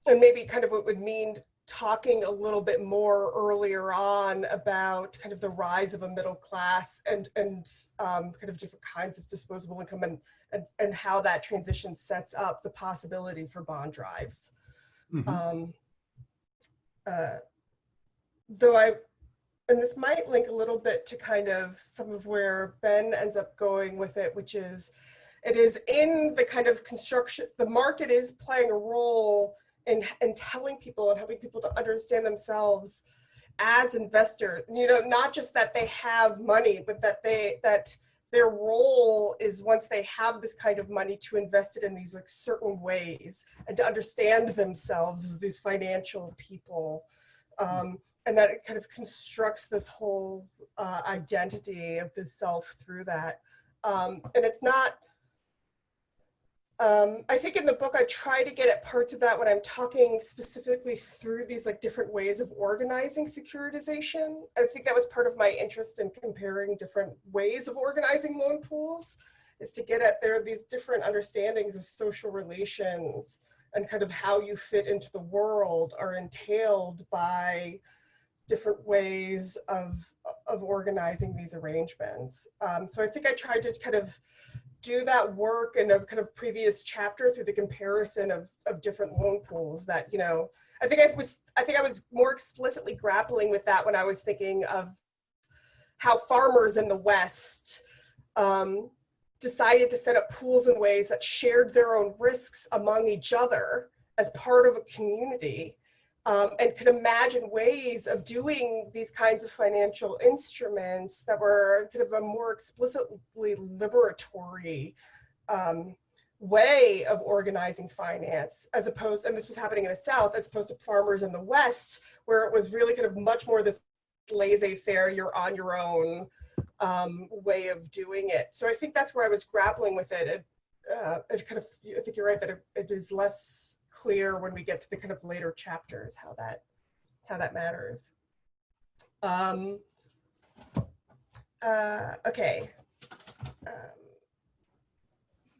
maybe kind of what would mean talking a little bit more earlier on about kind of the rise of a middle class and kind of different kinds of disposable income and how that transition sets up the possibility for bond drives. Mm-hmm. And this might link a little bit to kind of some of where Ben ends up going with it, which is, it is in the kind of construction, the market is playing a role in telling people and helping people to understand themselves as investors, not just that they have money, but that their role is, once they have this kind of money, to invest it in these like certain ways and to understand themselves as these financial people. And that it kind of constructs this whole identity of the self through that. And it's not, I think in the book, I try to get at parts of that when I'm talking specifically through these like different ways of organizing securitization. I think that was part of my interest in comparing different ways of organizing loan pools, is to get at there are these different understandings of social relations and kind of how you fit into the world are entailed by different ways of organizing these arrangements. So I think I tried to kind of do that work in a kind of previous chapter through the comparison of different loan pools that, you know, I think I was more explicitly grappling with that when I was thinking of how farmers in the West decided to set up pools in ways that shared their own risks among each other as part of a community, and could imagine ways of doing these kinds of financial instruments that were kind of a more explicitly liberatory way of organizing finance, as opposed, and this was happening in the South, as opposed to farmers in the West, where it was really kind of much more this laissez-faire, you're on your own way of doing it. So I think that's where I was grappling with it. It kind of, I think you're right that it is less clear when we get to the kind of later chapters how that matters. Okay.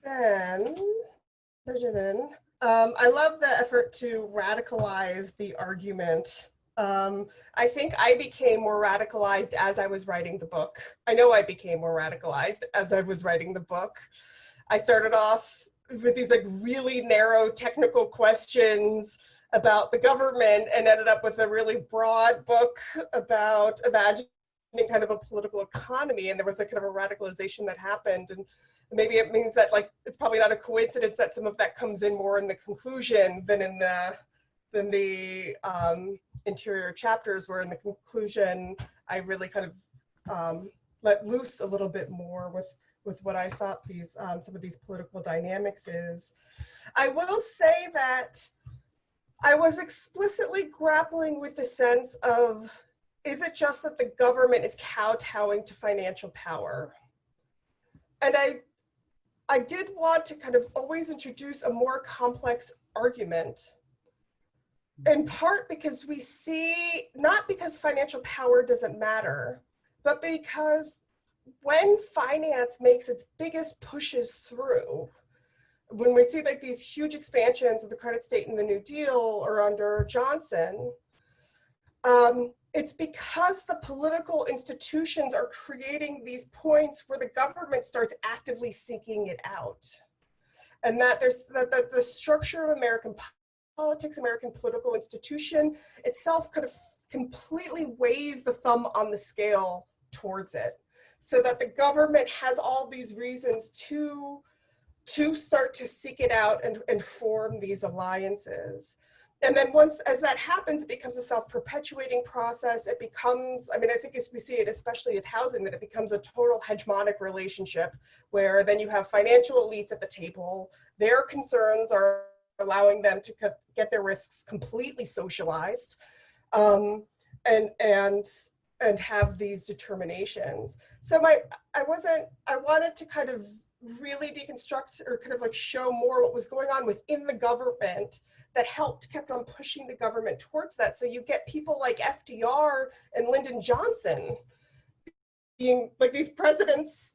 Then Benjamin, I love the effort to radicalize the argument. I think I became more radicalized as I was writing the book. I know I became more radicalized as I was writing the book. I started off with these like really narrow technical questions about the government and ended up with a really broad book about imagining kind of a political economy. And there was a kind of a radicalization that happened. And maybe it means that like, it's probably not a coincidence that some of that comes in more in the conclusion than in the interior chapters, where in the conclusion, I really kind of let loose a little bit more with what I thought these some of these political dynamics is. I will say that I was explicitly grappling with the sense of, is it just that the government is kowtowing to financial power? And I did want to kind of always introduce a more complex argument, in part because we see, not because financial power doesn't matter, but because when finance makes its biggest pushes through, when we see like these huge expansions of the credit state in the New Deal or under Johnson, it's because the political institutions are creating these points where the government starts actively seeking it out. And that there's that the structure of American politics, American political institution itself kind of completely weighs the thumb on the scale towards it, so that the government has all these reasons to start to seek it out and form these alliances. And then once, as that happens, it becomes a self-perpetuating process. It becomes, I mean, I think as we see it, especially in housing, that it becomes a total hegemonic relationship, where then you have financial elites at the table. Their concerns are allowing them to get their risks completely socialized, and have these determinations. So I wanted to kind of really deconstruct or kind of like show more what was going on within the government that kept on pushing the government towards that. So you get people like FDR and Lyndon Johnson being like these presidents,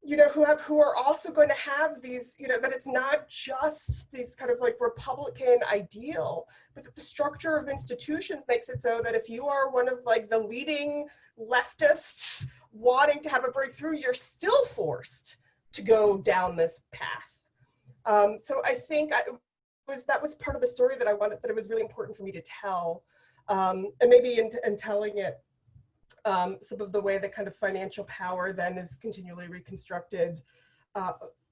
you know, who are also going to have these, you know, that it's not just these kind of like Republican ideal, but that the structure of institutions makes it so that if you are one of like the leading leftists wanting to have a breakthrough, you're still forced to go down this path. So I think that was part of the story that I wanted, that it was really important for me to tell. And maybe in telling it, some of the way that kind of financial power then is continually reconstructed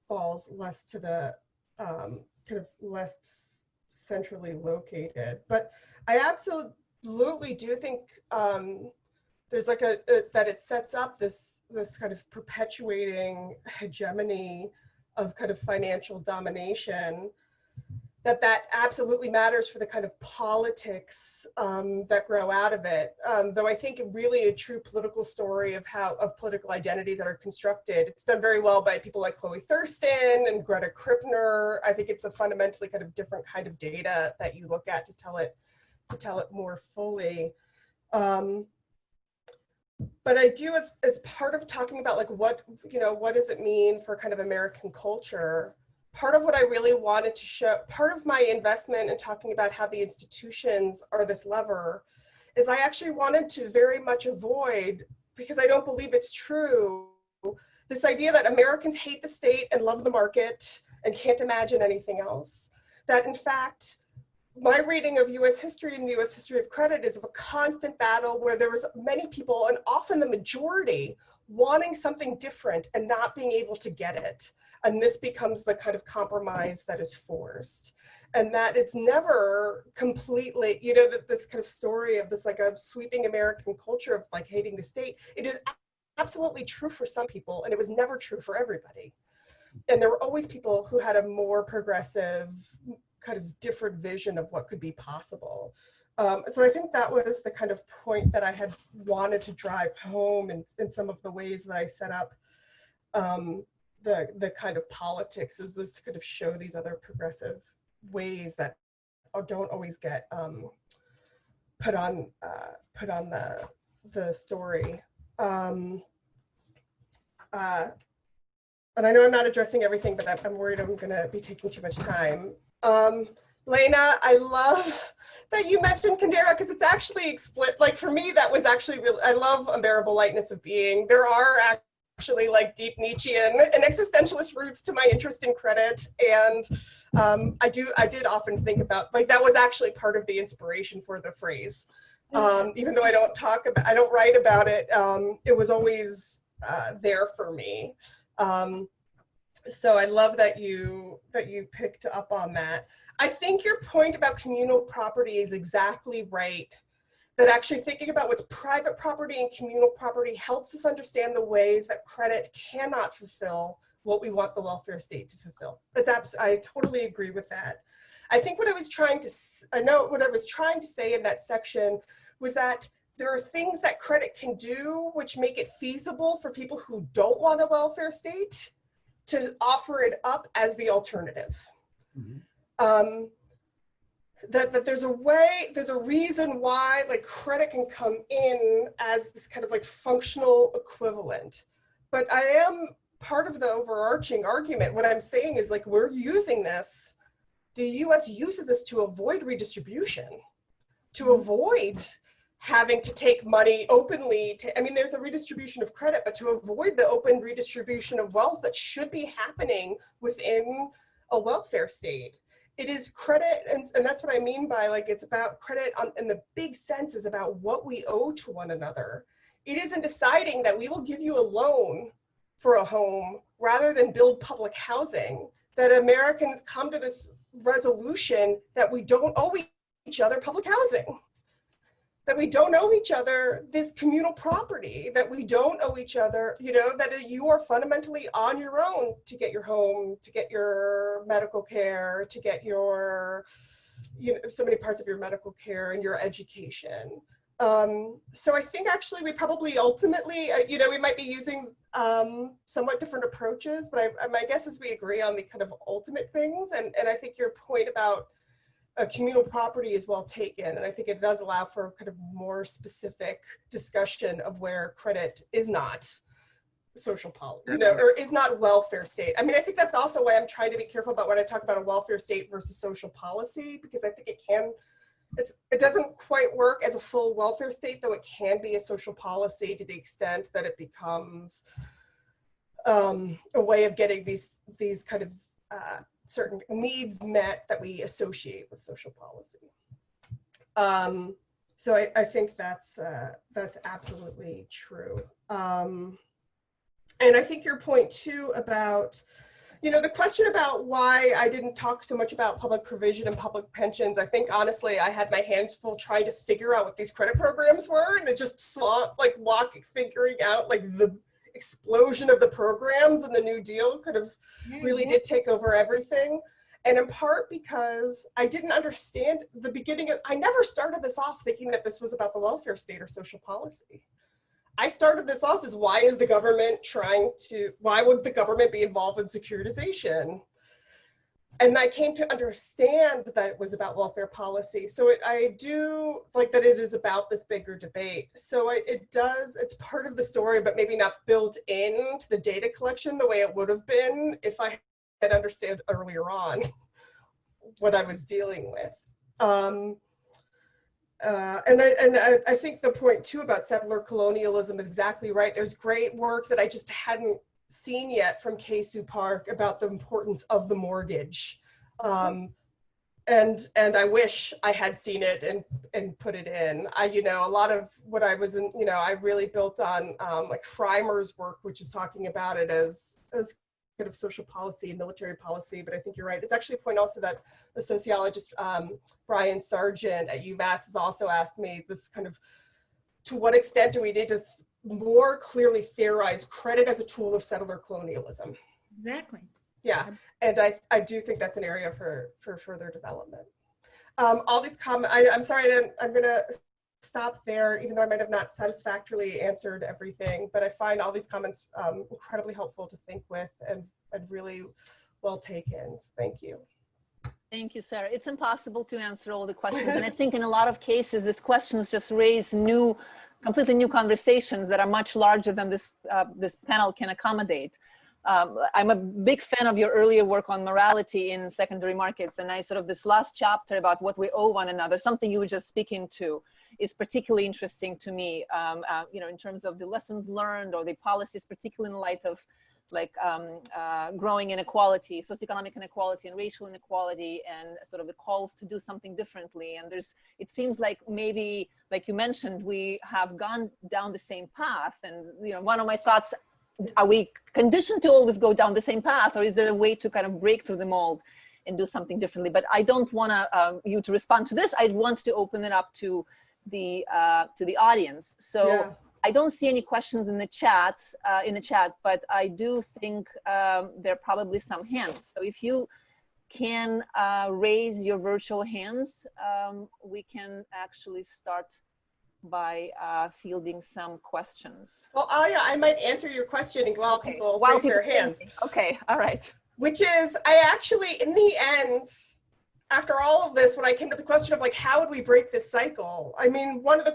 falls less to the kind of less centrally located. But I absolutely do think there's like that it sets up this this kind of perpetuating hegemony of kind of financial domination, that absolutely matters for the kind of politics that grow out of it. Though I think really a true political story of political identities that are constructed, it's done very well by people like Chloe Thurston and Greta Krippner. I think it's a fundamentally kind of different kind of data that you look at to tell it more fully. But I do, as part of talking about like what does it mean for kind of American culture, part of what I really wanted to show, part of my investment in talking about how the institutions are this lever, is I actually wanted to very much avoid, because I don't believe it's true, this idea that Americans hate the state and love the market and can't imagine anything else. That in fact, my reading of US history and the US history of credit is of a constant battle where there was many people, and often the majority, wanting something different and not being able to get it. And this becomes the kind of compromise that is forced. And that it's never completely, this kind of story of this like a sweeping American culture of like hating the state, it is absolutely true for some people, and it was never true for everybody. And there were always people who had a more progressive, kind of different vision of what could be possible. So I think that was the kind of point that I had wanted to drive home in some of the ways that I set up the kind of politics was to kind of show these other progressive ways that don't always get put on the story. And I know I'm not addressing everything, but I'm worried I'm gonna be taking too much time. Lena, I love that you mentioned Kundera, because it's actually like for me, that was actually really, I love Unbearable Lightness of Being. There are actually like deep Nietzschean and existentialist roots to my interest in credit. And I did often think about, like, that was actually part of the inspiration for the phrase. Even though I don't write about it, it was always there for me. So I love that you picked up on that. I think your point about communal property is exactly right. That actually thinking about what's private property and communal property helps us understand the ways that credit cannot fulfill what we want the welfare state to fulfill. I totally agree with that. I think what I was trying to say in that section was that there are things that credit can do which make it feasible for people who don't want a welfare state to offer it up as the alternative. Mm-hmm. That there's a reason why like credit can come in as this kind of like functional equivalent. But I am part of the overarching argument. What I'm saying is like we're using this, the US uses this to avoid redistribution, to avoid having to take money openly there's a redistribution of credit, but to avoid the open redistribution of wealth that should be happening within a welfare state. It is credit, and that's what I mean by like, it's about credit in the big sense is about what we owe to one another. It isn't deciding that we will give you a loan for a home rather than build public housing, that Americans come to this resolution that we don't owe each other public housing, that we don't owe each other this communal property, that we don't owe each other, that you are fundamentally on your own to get your home, to get your medical care, to get your, so many parts of your medical care and your education. So I think actually we probably ultimately, we might be using somewhat different approaches, but my guess is we agree on the kind of ultimate things. And I think your point about communal property is well taken. And I think it does allow for kind of more specific discussion of where credit is not social policy, or is not welfare state. I think that's also why I'm trying to be careful about when I talk about a welfare state versus social policy, because I think it doesn't quite work as a full welfare state, though it can be a social policy to the extent that it becomes a way of getting these kind of certain needs met that we associate with social policy. So I think that's absolutely true. And I think your point too about, the question about why I didn't talk so much about public provision and public pensions, I think honestly, I had my hands full trying to figure out what these credit programs were, and it just swamped, figuring out explosion of the programs and the New Deal kind of really did take over everything. And in part because I didn't understand the beginning of, I never started this off thinking that this was about the welfare state or social policy. I started this off as why would the government be involved in securitization? And I came to understand that it was about welfare policy. So I do like that it is about this bigger debate. So it's part of the story, but maybe not built into the data collection the way it would have been if I had understood earlier on what I was dealing with. And I think the point too about settler colonialism is exactly right. There's great work that I just hadn't seen yet from Kay-Sue Park about the importance of the mortgage. And I wish I had seen it and put it in. A lot of what I was in, I really built on like Freimer's work, which is talking about it as kind of social policy and military policy, but I think you're right. It's actually a point also that the sociologist Brian Sargent at UMass has also asked me this kind of, to what extent do we need to more clearly theorize credit as a tool of settler colonialism? Exactly. Yeah, and I do think that's an area for further development. All these comments, I'm sorry, I'm gonna stop there, even though I might have not satisfactorily answered everything, but I find all these comments incredibly helpful to think with and really well taken. So thank you. Thank you, Sarah. It's impossible to answer all the questions. And I think in a lot of cases, these questions just raise completely new conversations that are much larger than this panel can accommodate. I'm a big fan of your earlier work on morality in secondary markets. And this last chapter about what we owe one another, something you were just speaking to, is particularly interesting to me, in terms of the lessons learned or the policies, particularly in light of growing inequality, socioeconomic inequality and racial inequality, and the calls to do something differently. And it seems like maybe, like you mentioned, we have gone down the same path. And one of my thoughts, are we conditioned to always go down the same path, or is there a way to kind of break through the mold and do something differently? But I don't want you to respond to this. I want to open it up to the audience. So yeah. I don't see any questions in the chat, but I do think there are probably some hands. So if you can raise your virtual hands, we can actually start by fielding some questions. Well, Alya, I might answer your question while people raise their hands. Okay, all right. Which is, I actually, in the end, after all of this, when I came to the question of how would we break this cycle? I mean, one of the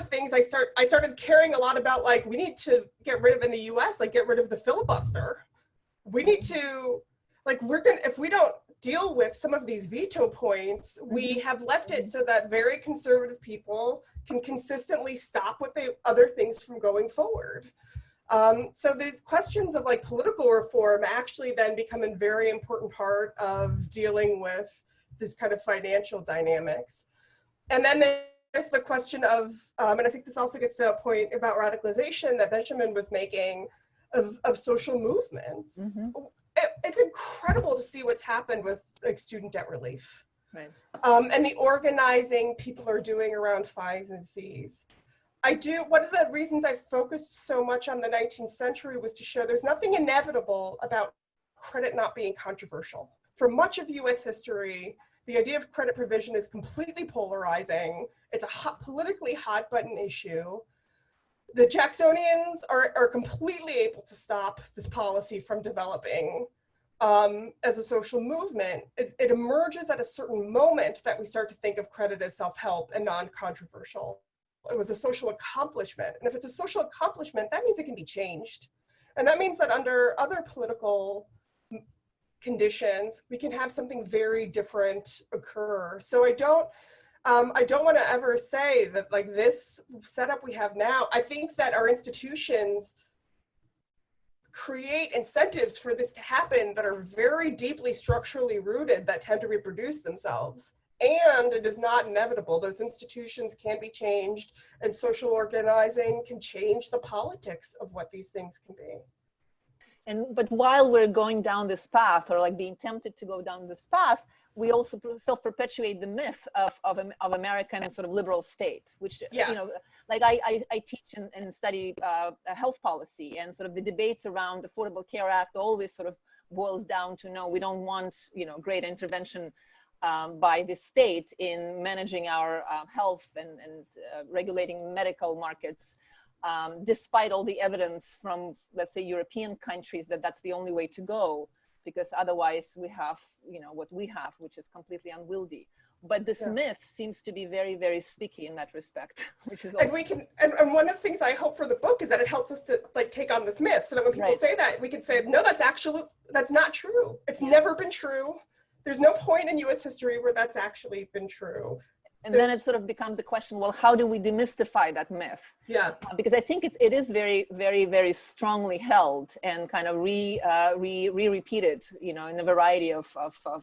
things I started caring a lot about, we need to get rid of in the US, get rid of the filibuster. We need to, if we don't deal with some of these veto points, we have left it so that very conservative people can consistently stop other things from going forward. So these questions of political reform actually then become a very important part of dealing with this kind of financial dynamics. And then there's the question of, and I think this also gets to a point about radicalization that Benjamin was making, of social movements. Mm-hmm. It's incredible to see what's happened with student debt relief. Right. And the organizing people are doing around fines and fees. One of the reasons I focused so much on the 19th century was to show there's nothing inevitable about credit not being controversial. For much of US history, the idea of credit provision is completely polarizing. It's a politically hot button issue. The Jacksonians are completely able to stop this policy from developing as a social movement. It emerges at a certain moment that we start to think of credit as self-help and non-controversial. It was a social accomplishment. And if it's a social accomplishment, that means it can be changed. And that means that under other political conditions, we can have something very different occur. So I don't want to ever say that this setup we have now, I think that our institutions create incentives for this to happen that are very deeply structurally rooted, that tend to reproduce themselves. And it is not inevitable. Those institutions can be changed, and social organizing can change the politics of what these things can be. But while we're going down this path, or being tempted to go down this path, we also self-perpetuate the myth of American sort of liberal state, which, Yeah. you know, like I teach and study health policy, and sort of the debates around the Affordable Care Act always sort of boils down to, no, we don't want, you know, great intervention by the state in managing our health and regulating medical markets, despite all the evidence from, let's say, European countries that that's the only way to go, because otherwise we have, you know, what we have, which is completely unwieldy. But this myth seems to be very, very sticky in that respect, which is also. And we can, and one of the things I hope for the book is that it helps us to like take on this myth, so that when people say that, we can say, no, that's not true. It's never been true. There's no point in US history where that's actually been true. And then it sort of becomes the question, well, how do we demystify that myth? Yeah. Because I think it is very, very, very strongly held and kind of repeated, you know, in a variety of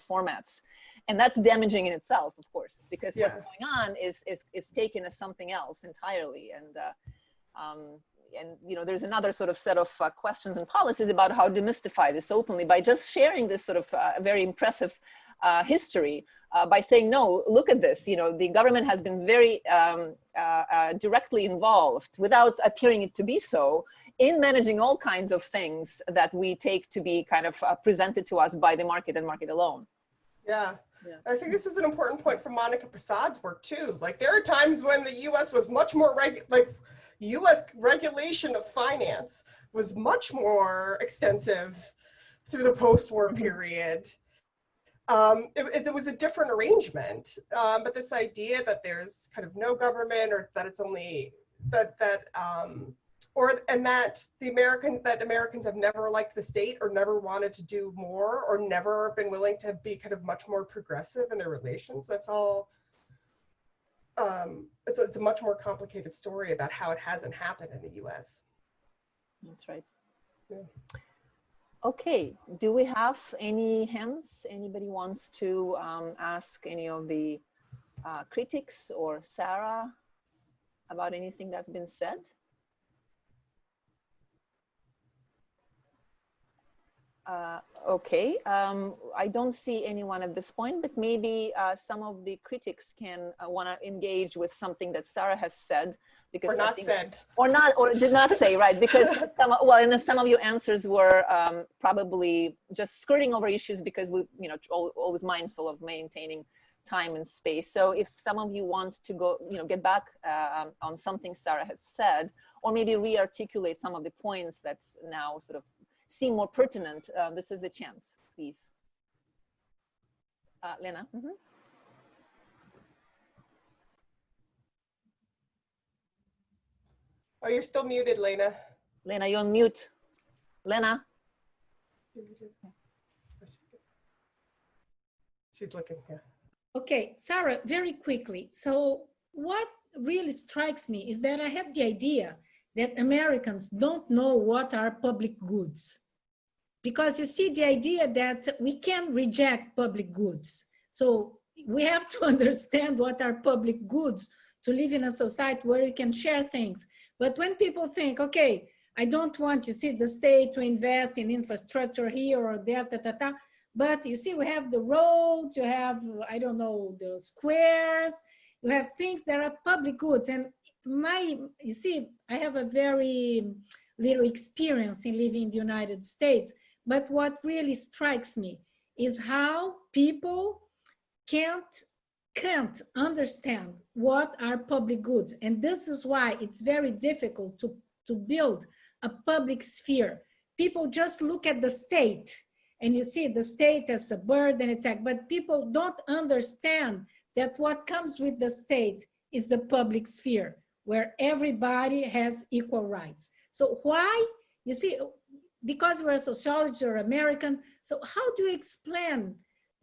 formats. And that's damaging in itself, of course, because what's going on is taken as something else entirely. And you know, there's another sort of set of questions and policies about how to demystify this openly by just sharing this sort of very impressive history by saying, no, look at this, you know, the government has been very directly involved, without appearing it to be so, in managing all kinds of things that we take to be kind of presented to us by the market and market alone. Yeah. I think this is an important point from Monica Prasad's work too. Like, there are times when the US was much more US regulation of finance was much more extensive through the post-war period. It was a different arrangement, but this idea that there's kind of no government, or that it's only that Americans have never liked the state, or never wanted to do more, or never been willing to be kind of much more progressive in their relations. That's all. It's a much more complicated story about how it hasn't happened in the US. That's right. Yeah. Okay, do we have any hands? Anybody wants to ask any of the critics or Sarah about anything that's been said? Okay, I don't see anyone at this point, but maybe some of the critics can want to engage with something that Sarah has said, because or not said, or did not say, right? Because and then some of your answers were probably just skirting over issues, because we, you know, always mindful of maintaining time and space. So if some of you want to go, you know, get back on something Sarah has said, or maybe re-articulate some of the points that's now sort of seem more pertinent, this is the chance, please. Lena. Mm-hmm. Oh, you're still muted, Lena. Lena, you're on mute. Lena. She's looking, yeah. Okay, Sarah, very quickly. So what really strikes me is that I have the idea that Americans don't know what are public goods. Because you see, the idea that we can reject public goods. So we have to understand what are public goods to live in a society where we can share things. But when people think, okay, I don't want, you see, the state to invest in infrastructure here or there, but you see, we have the roads, you have, I don't know, the squares, you have things that are public goods. And you see, I have a very little experience in living in the United States, but what really strikes me is how people can't understand what are public goods. And this is why it's very difficult to build a public sphere. People just look at the state, and you see the state as a burden, but people don't understand that what comes with the state is the public sphere, where everybody has equal rights. So why, you see, because we're sociologists or American, so how do you explain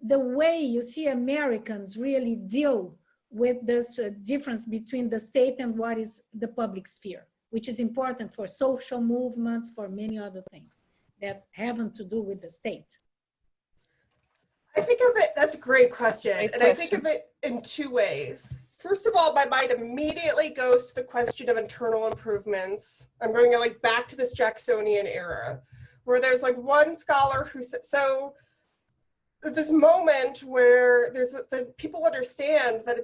the way you see Americans really deal with this difference between the state and what is the public sphere, which is important for social movements, for many other things that haven't to do with the state? I think of it, that's a great question. I think of it in two ways. First of all, my mind immediately goes to the question of internal improvements. I'm going to like back to this Jacksonian era, where there's like one scholar who said, so this moment where that people understand that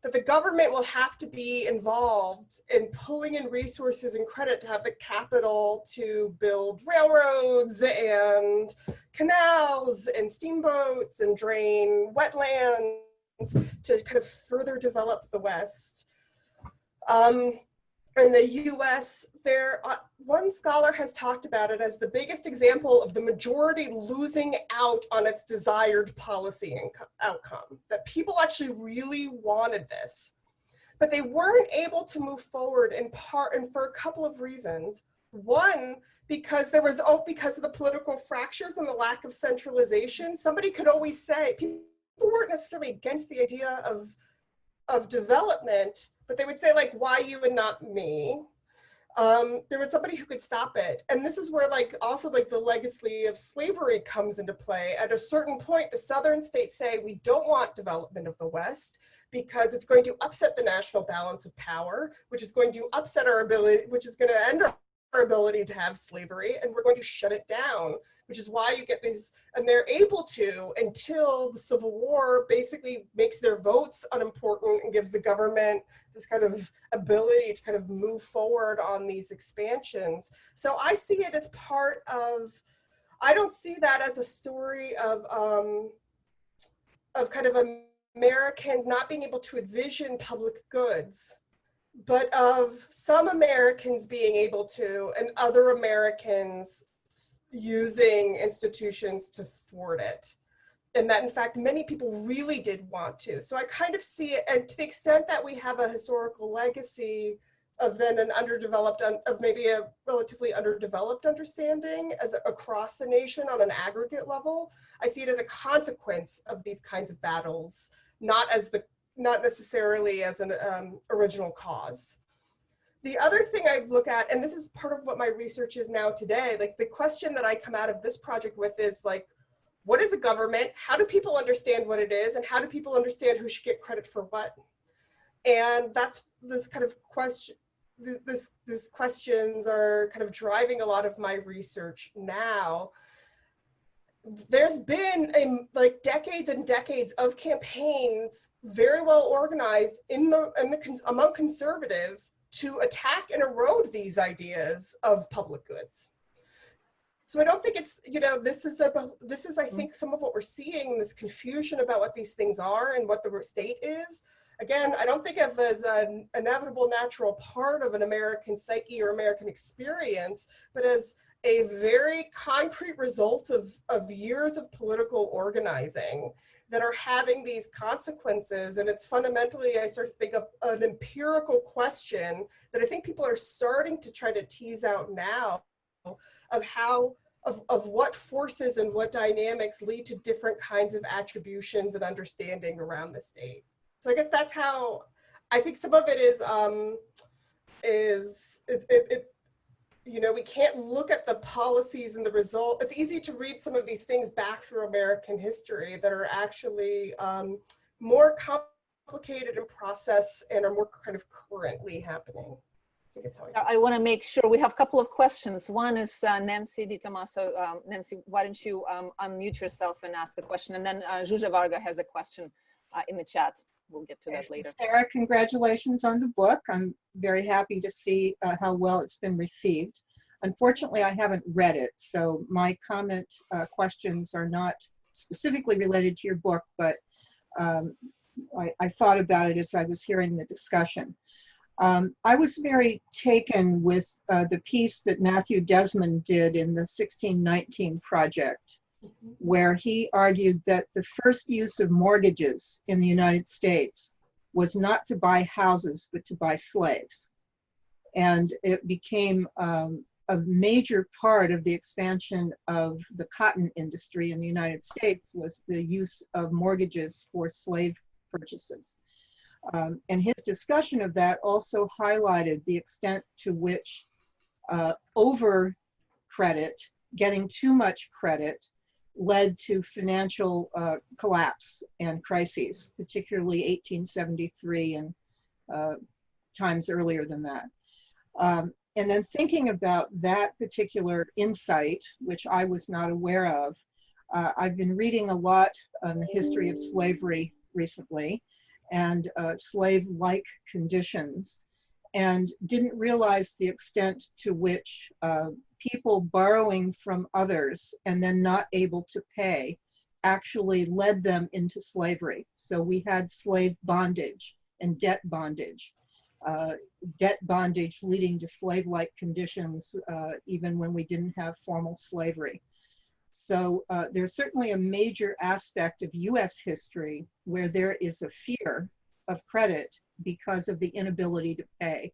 that the government will have to be involved in pulling in resources and credit to have the capital to build railroads and canals and steamboats and drain wetlands to kind of further develop the West. In the US, one scholar has talked about it as the biggest example of the majority losing out on its desired policy outcome, that people actually really wanted this, but they weren't able to move forward in part and for a couple of reasons. One, because because of the political fractures and the lack of centralization. Somebody could always say, people weren't necessarily against the idea of development, but they would say, like, why you and not me? There was somebody who could stop it. And this is where also the legacy of slavery comes into play. At a certain point, the Southern states say, we don't want development of the West because it's going to upset the national balance of power, which is going to upset our ability, which is going to end our ability to have slavery, and we're going to shut it down, which is why you get these, and they're able to until the Civil War basically makes their votes unimportant and gives the government this kind of ability to kind of move forward on these expansions. So I see it as part of, I don't see that as a story of kind of Americans not being able to envision public goods, but of some Americans being able to, and other Americans using institutions to thwart it. And that in fact, many people really did want to. So I kind of see it, and to the extent that we have a historical legacy of then an underdeveloped, of maybe a relatively underdeveloped understanding as across the nation on an aggregate level, I see it as a consequence of these kinds of battles, not necessarily as an original cause. The other thing I look at, and this is part of what my research is now today, like the question that I come out of this project with is like, what is a government? How do people understand what it is? And how do people understand who should get credit for what? And that's this kind of question, these questions are kind of driving a lot of my research now. There's been like decades and decades of campaigns, very well organized among conservatives, to attack and erode these ideas of public goods. So I don't think it's, this is I think some of what we're seeing, this confusion about what these things are and what the state is. Again, I don't think of it as an inevitable natural part of an American psyche or American experience, but as a very concrete result of years of political organizing that are having these consequences. And it's fundamentally, I sort of think of an empirical question that I think people are starting to try to tease out now of how, of what forces and what dynamics lead to different kinds of attributions and understanding around the state. So I guess that's how, I think some of it we can't look at the policies and the result. It's easy to read some of these things back through American history that are actually more complicated in process and are more kind of currently happening. I want to make sure we have a couple of questions. One is Nancy Di Tommaso. Nancy, why don't you unmute yourself and ask a question? And then Juja Varga has a question in the chat. We'll get to that later. Sarah, congratulations on the book. I'm very happy to see how well it's been received. Unfortunately, I haven't read it, so my comment questions are not specifically related to your book, but I thought about it as I was hearing the discussion. I was very taken with the piece that Matthew Desmond did in the 1619 Project, where he argued that the first use of mortgages in the United States was not to buy houses, but to buy slaves. And it became a major part of the expansion of the cotton industry in the United States was the use of mortgages for slave purchases. And his discussion of that also highlighted the extent to which over credit, getting too much credit, led to financial collapse and crises, particularly 1873 and times earlier than that. And then thinking about that particular insight, which I was not aware of, I've been reading a lot on the history of slavery recently and slave-like conditions, and didn't realize the extent to which people borrowing from others and then not able to pay actually led them into slavery. So we had slave bondage and debt bondage leading to slave-like conditions even when we didn't have formal slavery. So there's certainly a major aspect of US history where there is a fear of credit because of the inability to pay,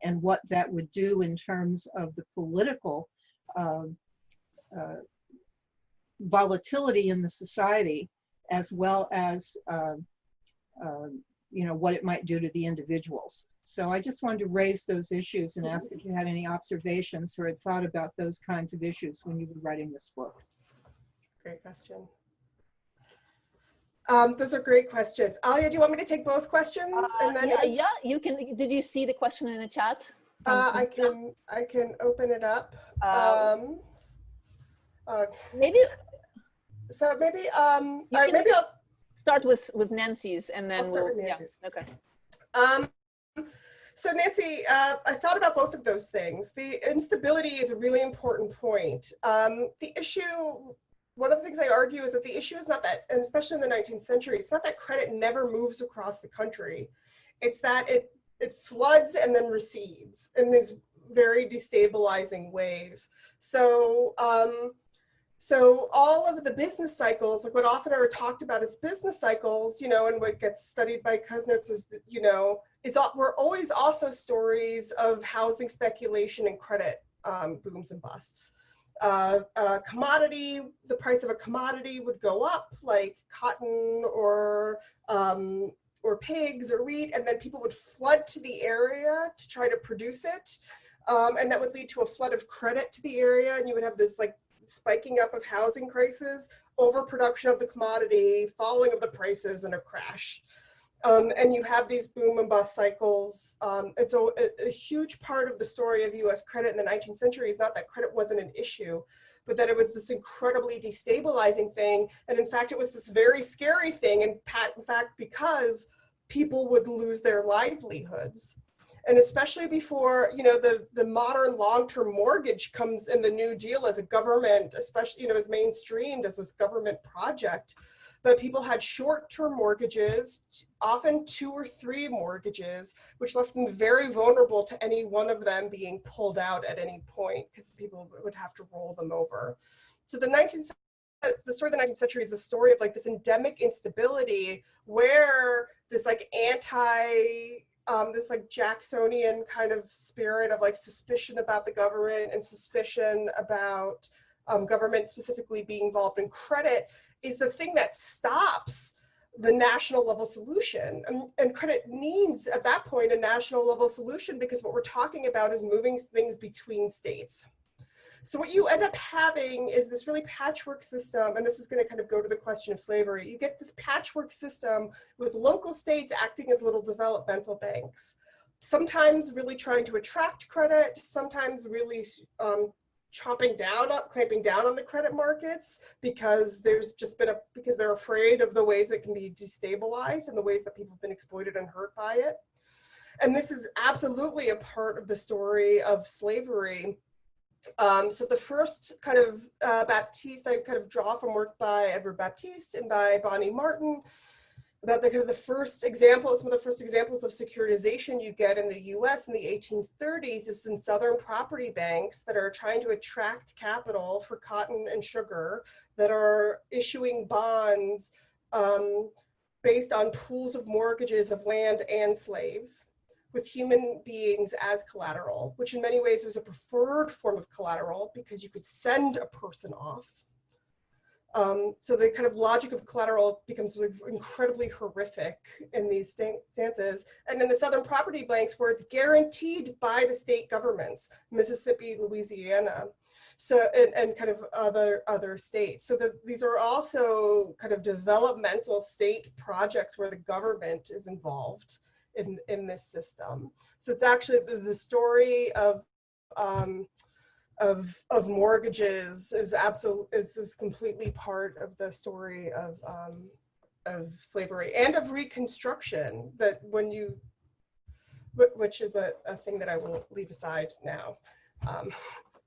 and what that would do in terms of the political volatility in the society, as well as what it might do to the individuals. So I just wanted to raise those issues and ask if you had any observations or had thought about those kinds of issues when you were writing this book. Great question. Those are great questions. Alya, do you want me to take both questions? And then yeah, you can. Did you see the question in the chat? I can open it up. Maybe. So maybe all right, maybe I'll start with Nancy's, and then I'll start with Nancy's. Yeah, okay. So Nancy, I thought about both of those things. The instability is a really important point. The issue, one of the things I argue is that the issue is not that, and especially in the 19th century, it's not that credit never moves across the country. It's that it floods and then recedes in these very destabilizing ways. So, so all of the business cycles, like what often are talked about as business cycles, and what gets studied by Kuznets is, we're always also stories of housing speculation and credit booms and busts. Commodity, the price of a commodity would go up, like cotton or pigs or wheat, and then people would flood to the area to try to produce it. And that would lead to a flood of credit to the area, and you would have this like spiking up of housing prices, overproduction of the commodity, falling of the prices, and a crash. And you have these boom and bust cycles. It's a huge part of the story of US credit in the 19th century is not that credit wasn't an issue, but that it was this incredibly destabilizing thing. And in fact, it was this very scary thing, in fact, because people would lose their livelihoods. And especially before, the modern long-term mortgage comes in the New Deal as a government, especially, as mainstreamed as this government project. But people had short-term mortgages, often 2 or 3 mortgages, which left them very vulnerable to any one of them being pulled out at any point because people would have to roll them over. So the story of the 19th century is the story of like this endemic instability where this like this like Jacksonian kind of spirit of like suspicion about the government and suspicion about government specifically being involved in credit is the thing that stops the national level solution. And credit needs at that point a national level solution because what we're talking about is moving things between states. So what you end up having is this really patchwork system, and this is going to kind of go to the question of slavery. You get this patchwork system with local states acting as little developmental banks, sometimes really trying to attract credit, sometimes really clamping down on the credit markets because because they're afraid of the ways it can be destabilized and the ways that people have been exploited and hurt by it. And this is absolutely a part of the story of slavery. So the first kind of Baptiste, I kind of draw from work by Edward Baptiste and by Bonnie Martin about the kind of the first examples, some of the first examples of securitization you get in the US in the 1830s is in southern property banks that are trying to attract capital for cotton and sugar, that are issuing bonds based on pools of mortgages of land and slaves, with human beings as collateral, which in many ways was a preferred form of collateral because you could send a person off. So the kind of logic of collateral becomes incredibly horrific in these stances. And in the southern property banks where it's guaranteed by the state governments, Mississippi, Louisiana, so and kind of other states. So these are also kind of developmental state projects where the government is involved in this system. So it's actually the story of of mortgages is completely part of the story of slavery and of Reconstruction, that which is a thing that I will leave aside now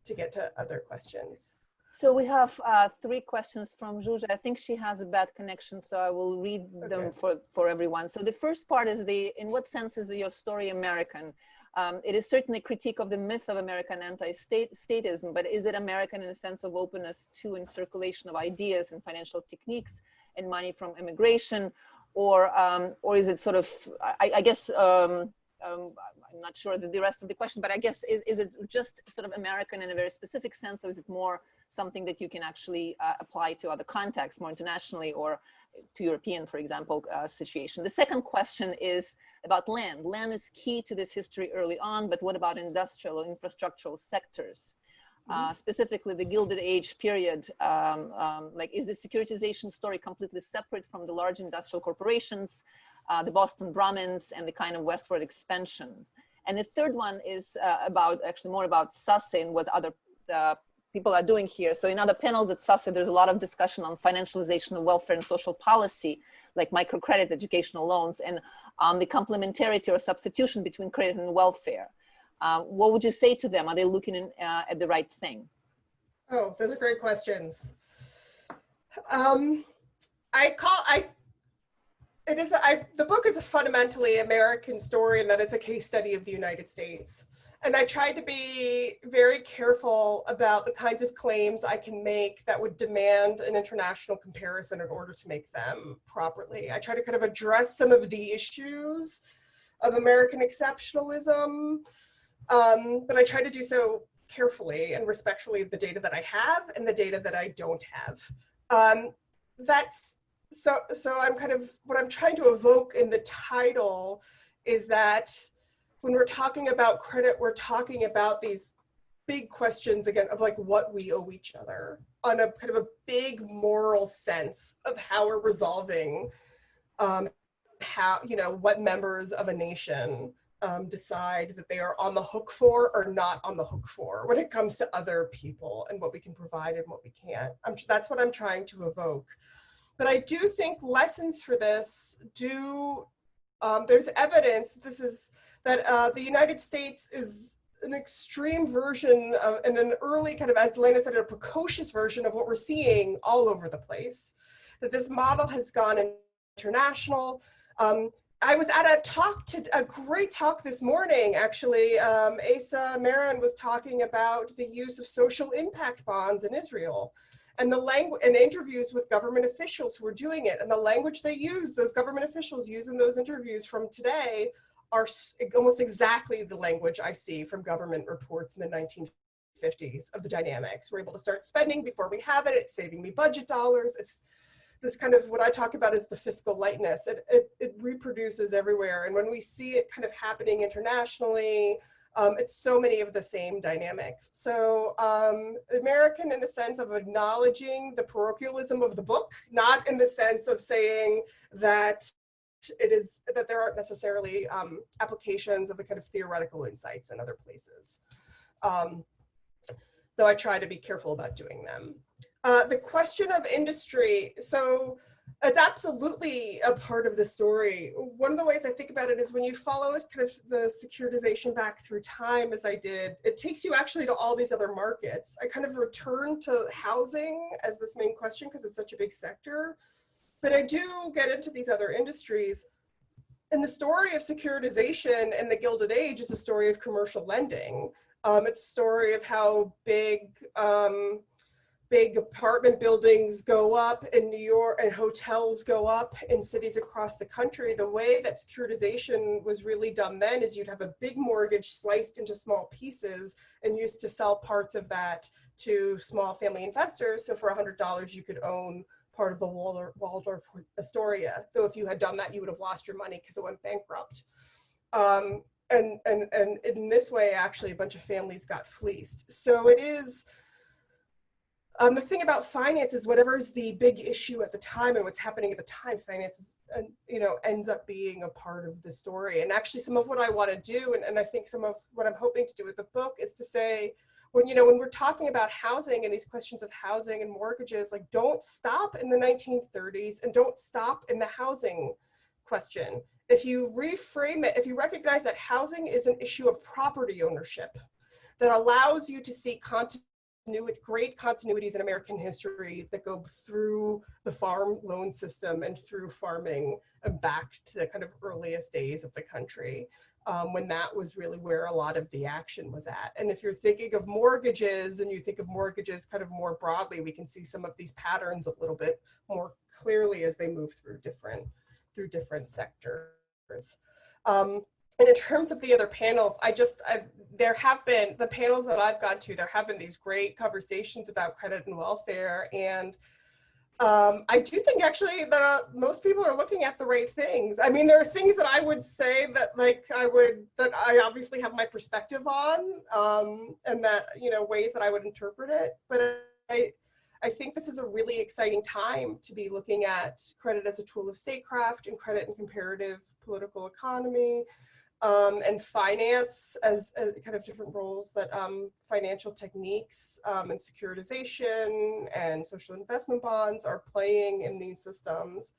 to get to other questions. So we have 3 questions from Zsuzsa. I think she has a bad connection, so I will read them for everyone. So the first part is in what sense is your story American? It is certainly a critique of the myth of American anti-statism, but is it American in a sense of openness to and circulation of ideas and financial techniques and money from immigration, or is it sort of, I guess, I'm not sure the rest of the question, but I guess, is it just sort of American in a very specific sense, or is it more something that you can actually apply to other contexts, more internationally, or to European, for example, situation? The second question is about land. Land is key to this history early on, but what about industrial or infrastructural sectors? Specifically the Gilded Age period, like, is the securitization story completely separate from the large industrial corporations, the Boston Brahmins, and the kind of westward expansion? And the third one is more about SASE and what other people are doing here. So in other panels at SASE, there's a lot of discussion on financialization of welfare and social policy, like microcredit, educational loans, and the complementarity or substitution between credit and welfare. What would you say to them? Are they looking at the right thing? Oh, those are great questions. The book is a fundamentally American story in that it's a case study of the United States. And I tried to be very careful about the kinds of claims I can make that would demand an international comparison in order to make them properly. I try to kind of address some of the issues of American exceptionalism, but I try to do so carefully and respectfully of the data that I have and the data that I don't have. So I'm kind of, what I'm trying to evoke in the title is that when we're talking about credit, we're talking about these big questions again of like what we owe each other on a kind of a big moral sense of how we're resolving what members of a nation decide that they are on the hook for or not on the hook for when it comes to other people and what we can provide and what we can't. That's what I'm trying to evoke. But I do think lessons for this there's evidence that the United States is an extreme version of, and an early kind of, as Lena said, a precocious version of what we're seeing all over the place. That this model has gone international. I was at a great talk this morning, actually. Asa Marin was talking about the use of social impact bonds in Israel. And the language and interviews with government officials who were doing it, and the language they use, those government officials use in those interviews from today, are almost exactly the language I see from government reports in the 1950s of the dynamics. We're able to start spending before we have it. It's saving me budget dollars. It's this kind of what I talk about is the fiscal lightness. It reproduces everywhere, and when we see it kind of happening internationally, it's so many of the same dynamics. So American in the sense of acknowledging the parochialism of the book, not in the sense of saying that there aren't necessarily applications of the kind of theoretical insights in other places. Though I try to be careful about doing them. The question of industry, so it's absolutely a part of the story. One of the ways I think about it is when you follow kind of the securitization back through time, as I did, it takes you actually to all these other markets. I kind of return to housing as this main question because it's such a big sector, but I do get into these other industries. And the story of securitization and the Gilded Age is a story of commercial lending. It's a story of how big apartment buildings go up in New York and hotels go up in cities across the country. The way that securitization was really done then is you'd have a big mortgage sliced into small pieces and used to sell parts of that to small family investors. So for $100, you could own part of the Waldorf Astoria. Though if you had done that, you would have lost your money because it went bankrupt. And in this way, actually, a bunch of families got fleeced. So it is, The thing about finance is whatever is the big issue at the time and what's happening at the time, finance is, ends up being a part of the story. And actually some of what I want to do, and I think some of what I'm hoping to do with the book is to say, when we're talking about housing and these questions of housing and mortgages, like don't stop in the 1930s and don't stop in the housing question. If you reframe it, if you recognize that housing is an issue of property ownership that allows you to see great continuities in American history that go through the farm loan system and through farming and back to the kind of earliest days of the country, when that was really where a lot of the action was at. And if you're thinking of mortgages and you think of mortgages kind of more broadly, we can see some of these patterns a little bit more clearly as they move through different sectors. And in terms of the other panels, there have been, the panels that I've gone to, there have been these great conversations about credit and welfare. And I do think actually that most people are looking at the right things. I mean, there are things that I would say that that I obviously have my perspective on, and that, ways that I would interpret it. But I think this is a really exciting time to be looking at credit as a tool of statecraft and credit and comparative political economy. And finance as kind of different roles that financial techniques and securitization and social investment bonds are playing in these systems.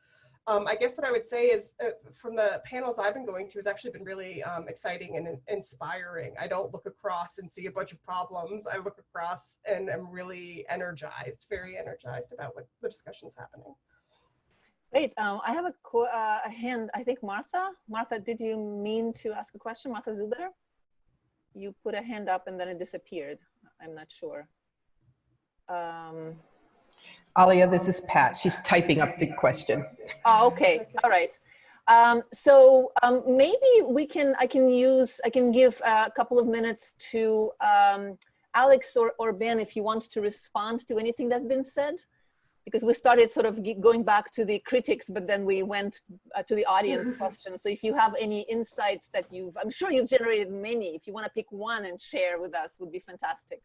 I guess what I would say is from the panels I've been going to has actually been really exciting and inspiring. I don't look across and see a bunch of problems. I look across and am really energized, very energized about what the discussion's happening. Great. I have a hand. I think Martha. Martha, did you mean to ask a question? Martha Zuber? You put a hand up and then it disappeared. I'm not sure. Alya, this is Pat. She's typing up the question. Oh, okay. All right. Maybe I can give a couple of minutes to Alex or Ben if you want to respond to anything that's been said. Because we started sort of going back to the critics, but then we went to the audience questions. So if you have any insights that I'm sure you've generated many. If you want to pick one and share with us, would be fantastic.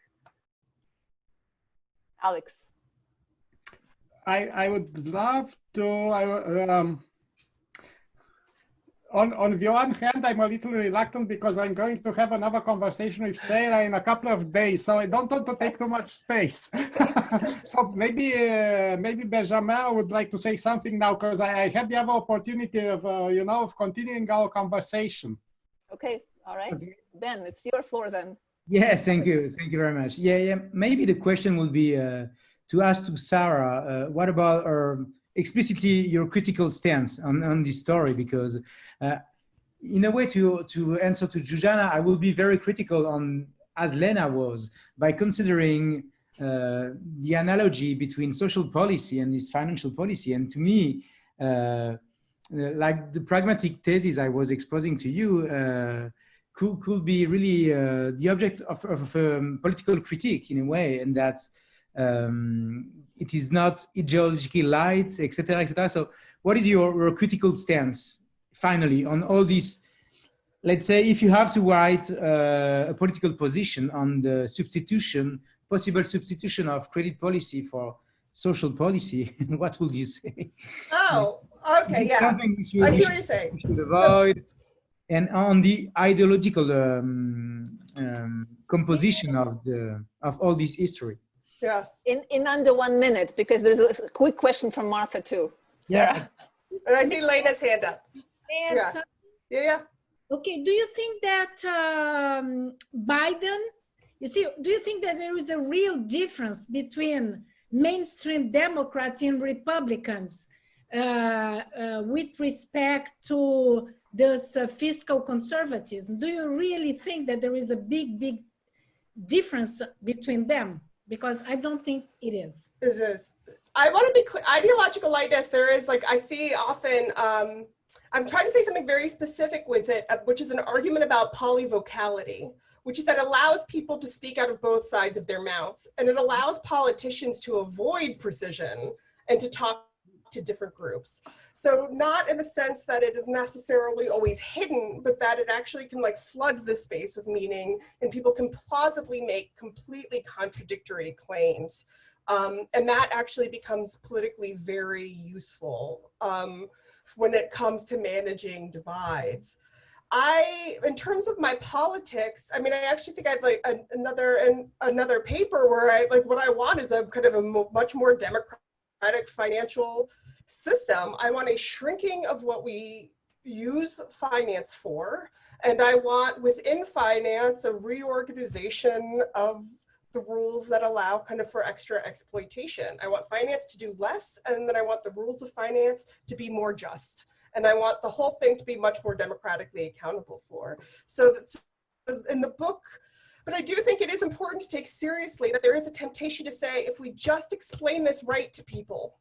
Alex. I would love to. On the one hand, I'm a little reluctant because I'm going to have another conversation with Sarah in a couple of days, so I don't want to take too much space. So maybe Benjamin would like to say something now, because I had the other opportunity of of continuing our conversation. Okay, all right, Ben, it's your floor then. Yes, thank you very much. Yeah. Maybe the question will be to ask to Sarah, what about explicitly your critical stance on this story, because in a way to answer to Jujana, I will be very critical on, as Lena was, by considering the analogy between social policy and this financial policy. And to me, like the pragmatic thesis I was exposing to you, could be really the object of political critique in a way, and that it is not ideologically light, etc., etc. So what is your critical stance, finally, on all these? Let's say if you have to write a political position on the possible substitution of credit policy for social policy, what would you say? Oh, okay, yeah. I see what you're saying. We should avoid. And on the ideological composition of all this history. Yeah. In under 1 minute, because there's a quick question from Martha too. Sarah. Yeah. And I see Lena's hand up. Yeah. Okay, do you think that Biden, do you think that there is a real difference between mainstream Democrats and Republicans with respect to this fiscal conservatism? Do you really think that there is a big difference between them? Because I don't think it is. This is. I want to be clear. Ideological lightness, there is, like, I see often, I'm trying to say something very specific with it, which is an argument about polyvocality, which is that it allows people to speak out of both sides of their mouths, and it allows politicians to avoid precision and to talk to different groups. So not in the sense that it is necessarily always hidden, but that it actually can like flood the space with meaning, and people can plausibly make completely contradictory claims And that actually becomes politically very useful when it comes to managing divides. In terms of my politics, I mean, I actually think I've like another paper where what I want is a kind of a much more democratic financial system. I want a shrinking of what we use finance for, and I want within finance a reorganization of the rules that allow kind of for extra exploitation. I want finance to do less, and then I want the rules of finance to be more just. And I want the whole thing to be much more democratically accountable for. So that's in the book, but I do think it is important to take seriously that there is a temptation to say, if we just explain this right to people,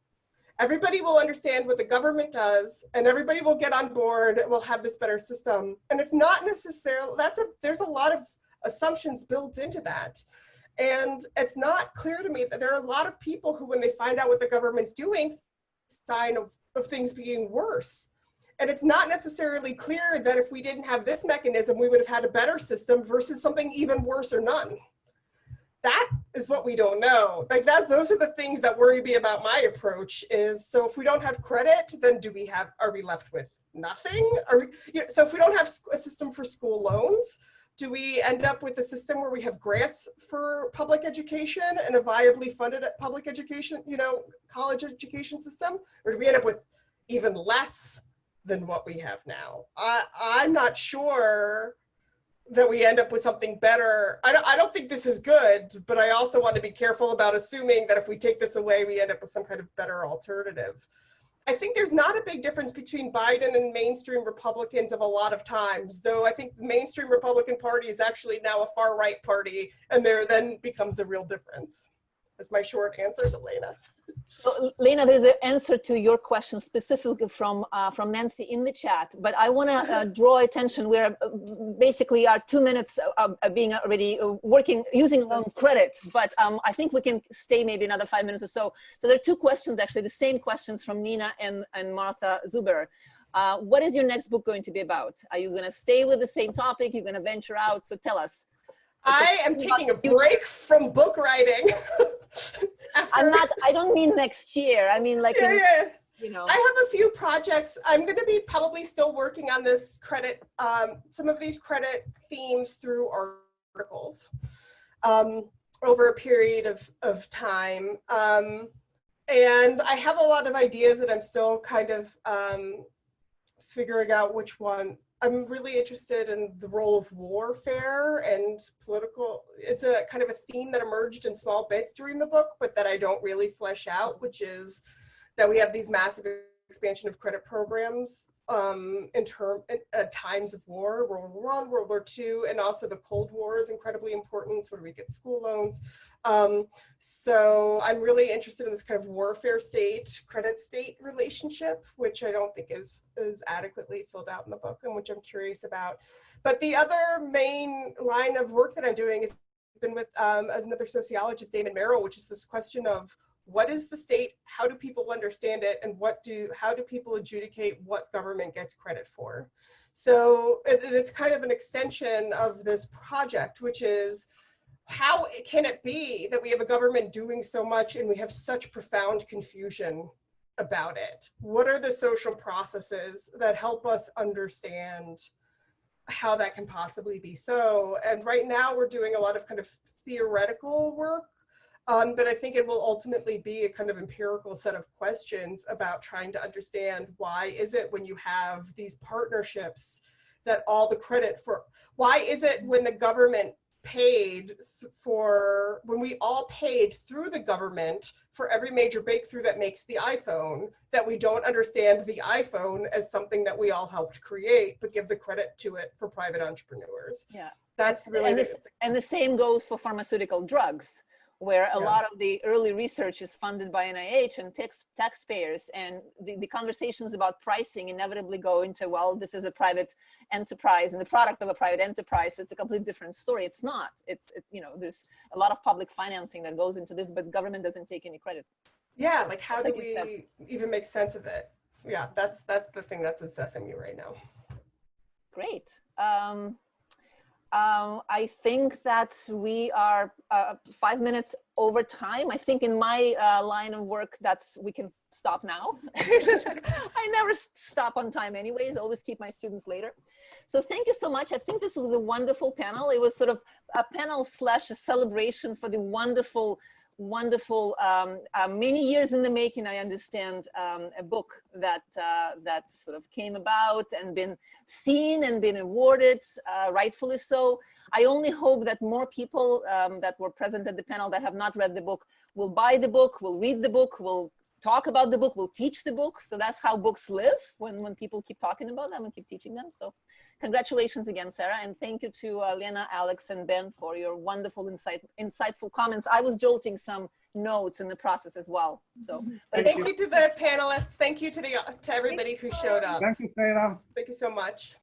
everybody will understand what the government does and everybody will get on board, we'll have this better system. And it's not necessarily, there's a lot of assumptions built into that. And it's not clear to me that there are a lot of people who, when they find out what the government's doing, sign of things being worse. And it's not necessarily clear that if we didn't have this mechanism, we would have had a better system versus something even worse or none. That is what we don't know. Like those are the things that worry me about my approach is, so if we don't have credit, then are we left with nothing? So if we don't have a system for school loans, do we end up with a system where we have grants for public education and a viably funded public education, college education system? Or do we end up with even less than what we have now? I'm not sure that we end up with something better. I don't think this is good, but I also want to be careful about assuming that if we take this away, we end up with some kind of better alternative. I think there's not a big difference between Biden and mainstream Republicans of a lot of times, though I think the mainstream Republican Party is actually now a far right party, and there then becomes a real difference. That's my short answer to Lena. So, Lena, there's an answer to your question specifically from Nancy in the chat, but I want to draw attention. We're basically our 2 minutes being already using credit, but I think we can stay maybe another 5 minutes or so. So there are two questions, actually, the same questions from Nina and Martha Zuber. What is your next book going to be about? Are you going to stay with the same topic? You're going to venture out? So tell us. I am taking a break from book writing. I don't mean next year. I mean like, I have a few projects. I'm going to be probably still working on this credit, some of these credit themes through articles over a period of time. And I have a lot of ideas that I'm still kind of figuring out which ones. I'm really interested in the role of warfare and political. It's a kind of a theme that emerged in small bits during the book, but that I don't really flesh out, which is that we have these massive expansion of credit programs at times of war, World War I, World War II, and also the Cold War is incredibly important. So where do we get school loans? So I'm really interested in this kind of warfare state, credit state relationship, which I don't think is adequately filled out in the book and which I'm curious about. But the other main line of work that I'm doing has been with another sociologist, Damon Merrill, which is this question of what is the state? How do people understand it? And how do people adjudicate what government gets credit for? So it's kind of an extension of this project, which is how can it be that we have a government doing so much and we have such profound confusion about it? What are the social processes that help us understand how that can possibly be so? And right now we're doing a lot of kind of theoretical work. But I think it will ultimately be a kind of empirical set of questions about trying to understand why is it when you have these partnerships that all the credit for, why is it when the government paid when we all paid through the government for every major breakthrough that makes the iPhone, that we don't understand the iPhone as something that we all helped create, but give the credit to it for private entrepreneurs. Yeah, that's really and the same goes for pharmaceutical drugs, where a lot of the early research is funded by NIH and taxpayers, and the conversations about pricing inevitably go into, well, this is a private enterprise and the product of a private enterprise. It's a completely different story. It's not. There's a lot of public financing that goes into this, but government doesn't take any credit. Yeah, like how do we even make sense of it? Yeah, that's the thing that's obsessing me right now. Great. I think that we are 5 minutes over time. I think in my line of work, we can stop now. I never stop on time anyways, always keep my students later. So thank you so much. I think this was a wonderful panel. It was sort of a panel / a celebration for the wonderful many years in the making, I understand, a book that sort of came about and been seen and been awarded, rightfully so. I only hope that more people that were present at the panel that have not read the book will buy the book, will read the book, will talk about the book, will teach the book. So that's how books live, when people keep talking about them and keep teaching them. So congratulations again, Sarah, and thank you to Lena, Alex, and Ben for your wonderful, insightful comments. I was jolting some notes in the process as well. So thank you to the panelists. Thank you to everybody who showed up. Thank you, Sarah. Thank you so much.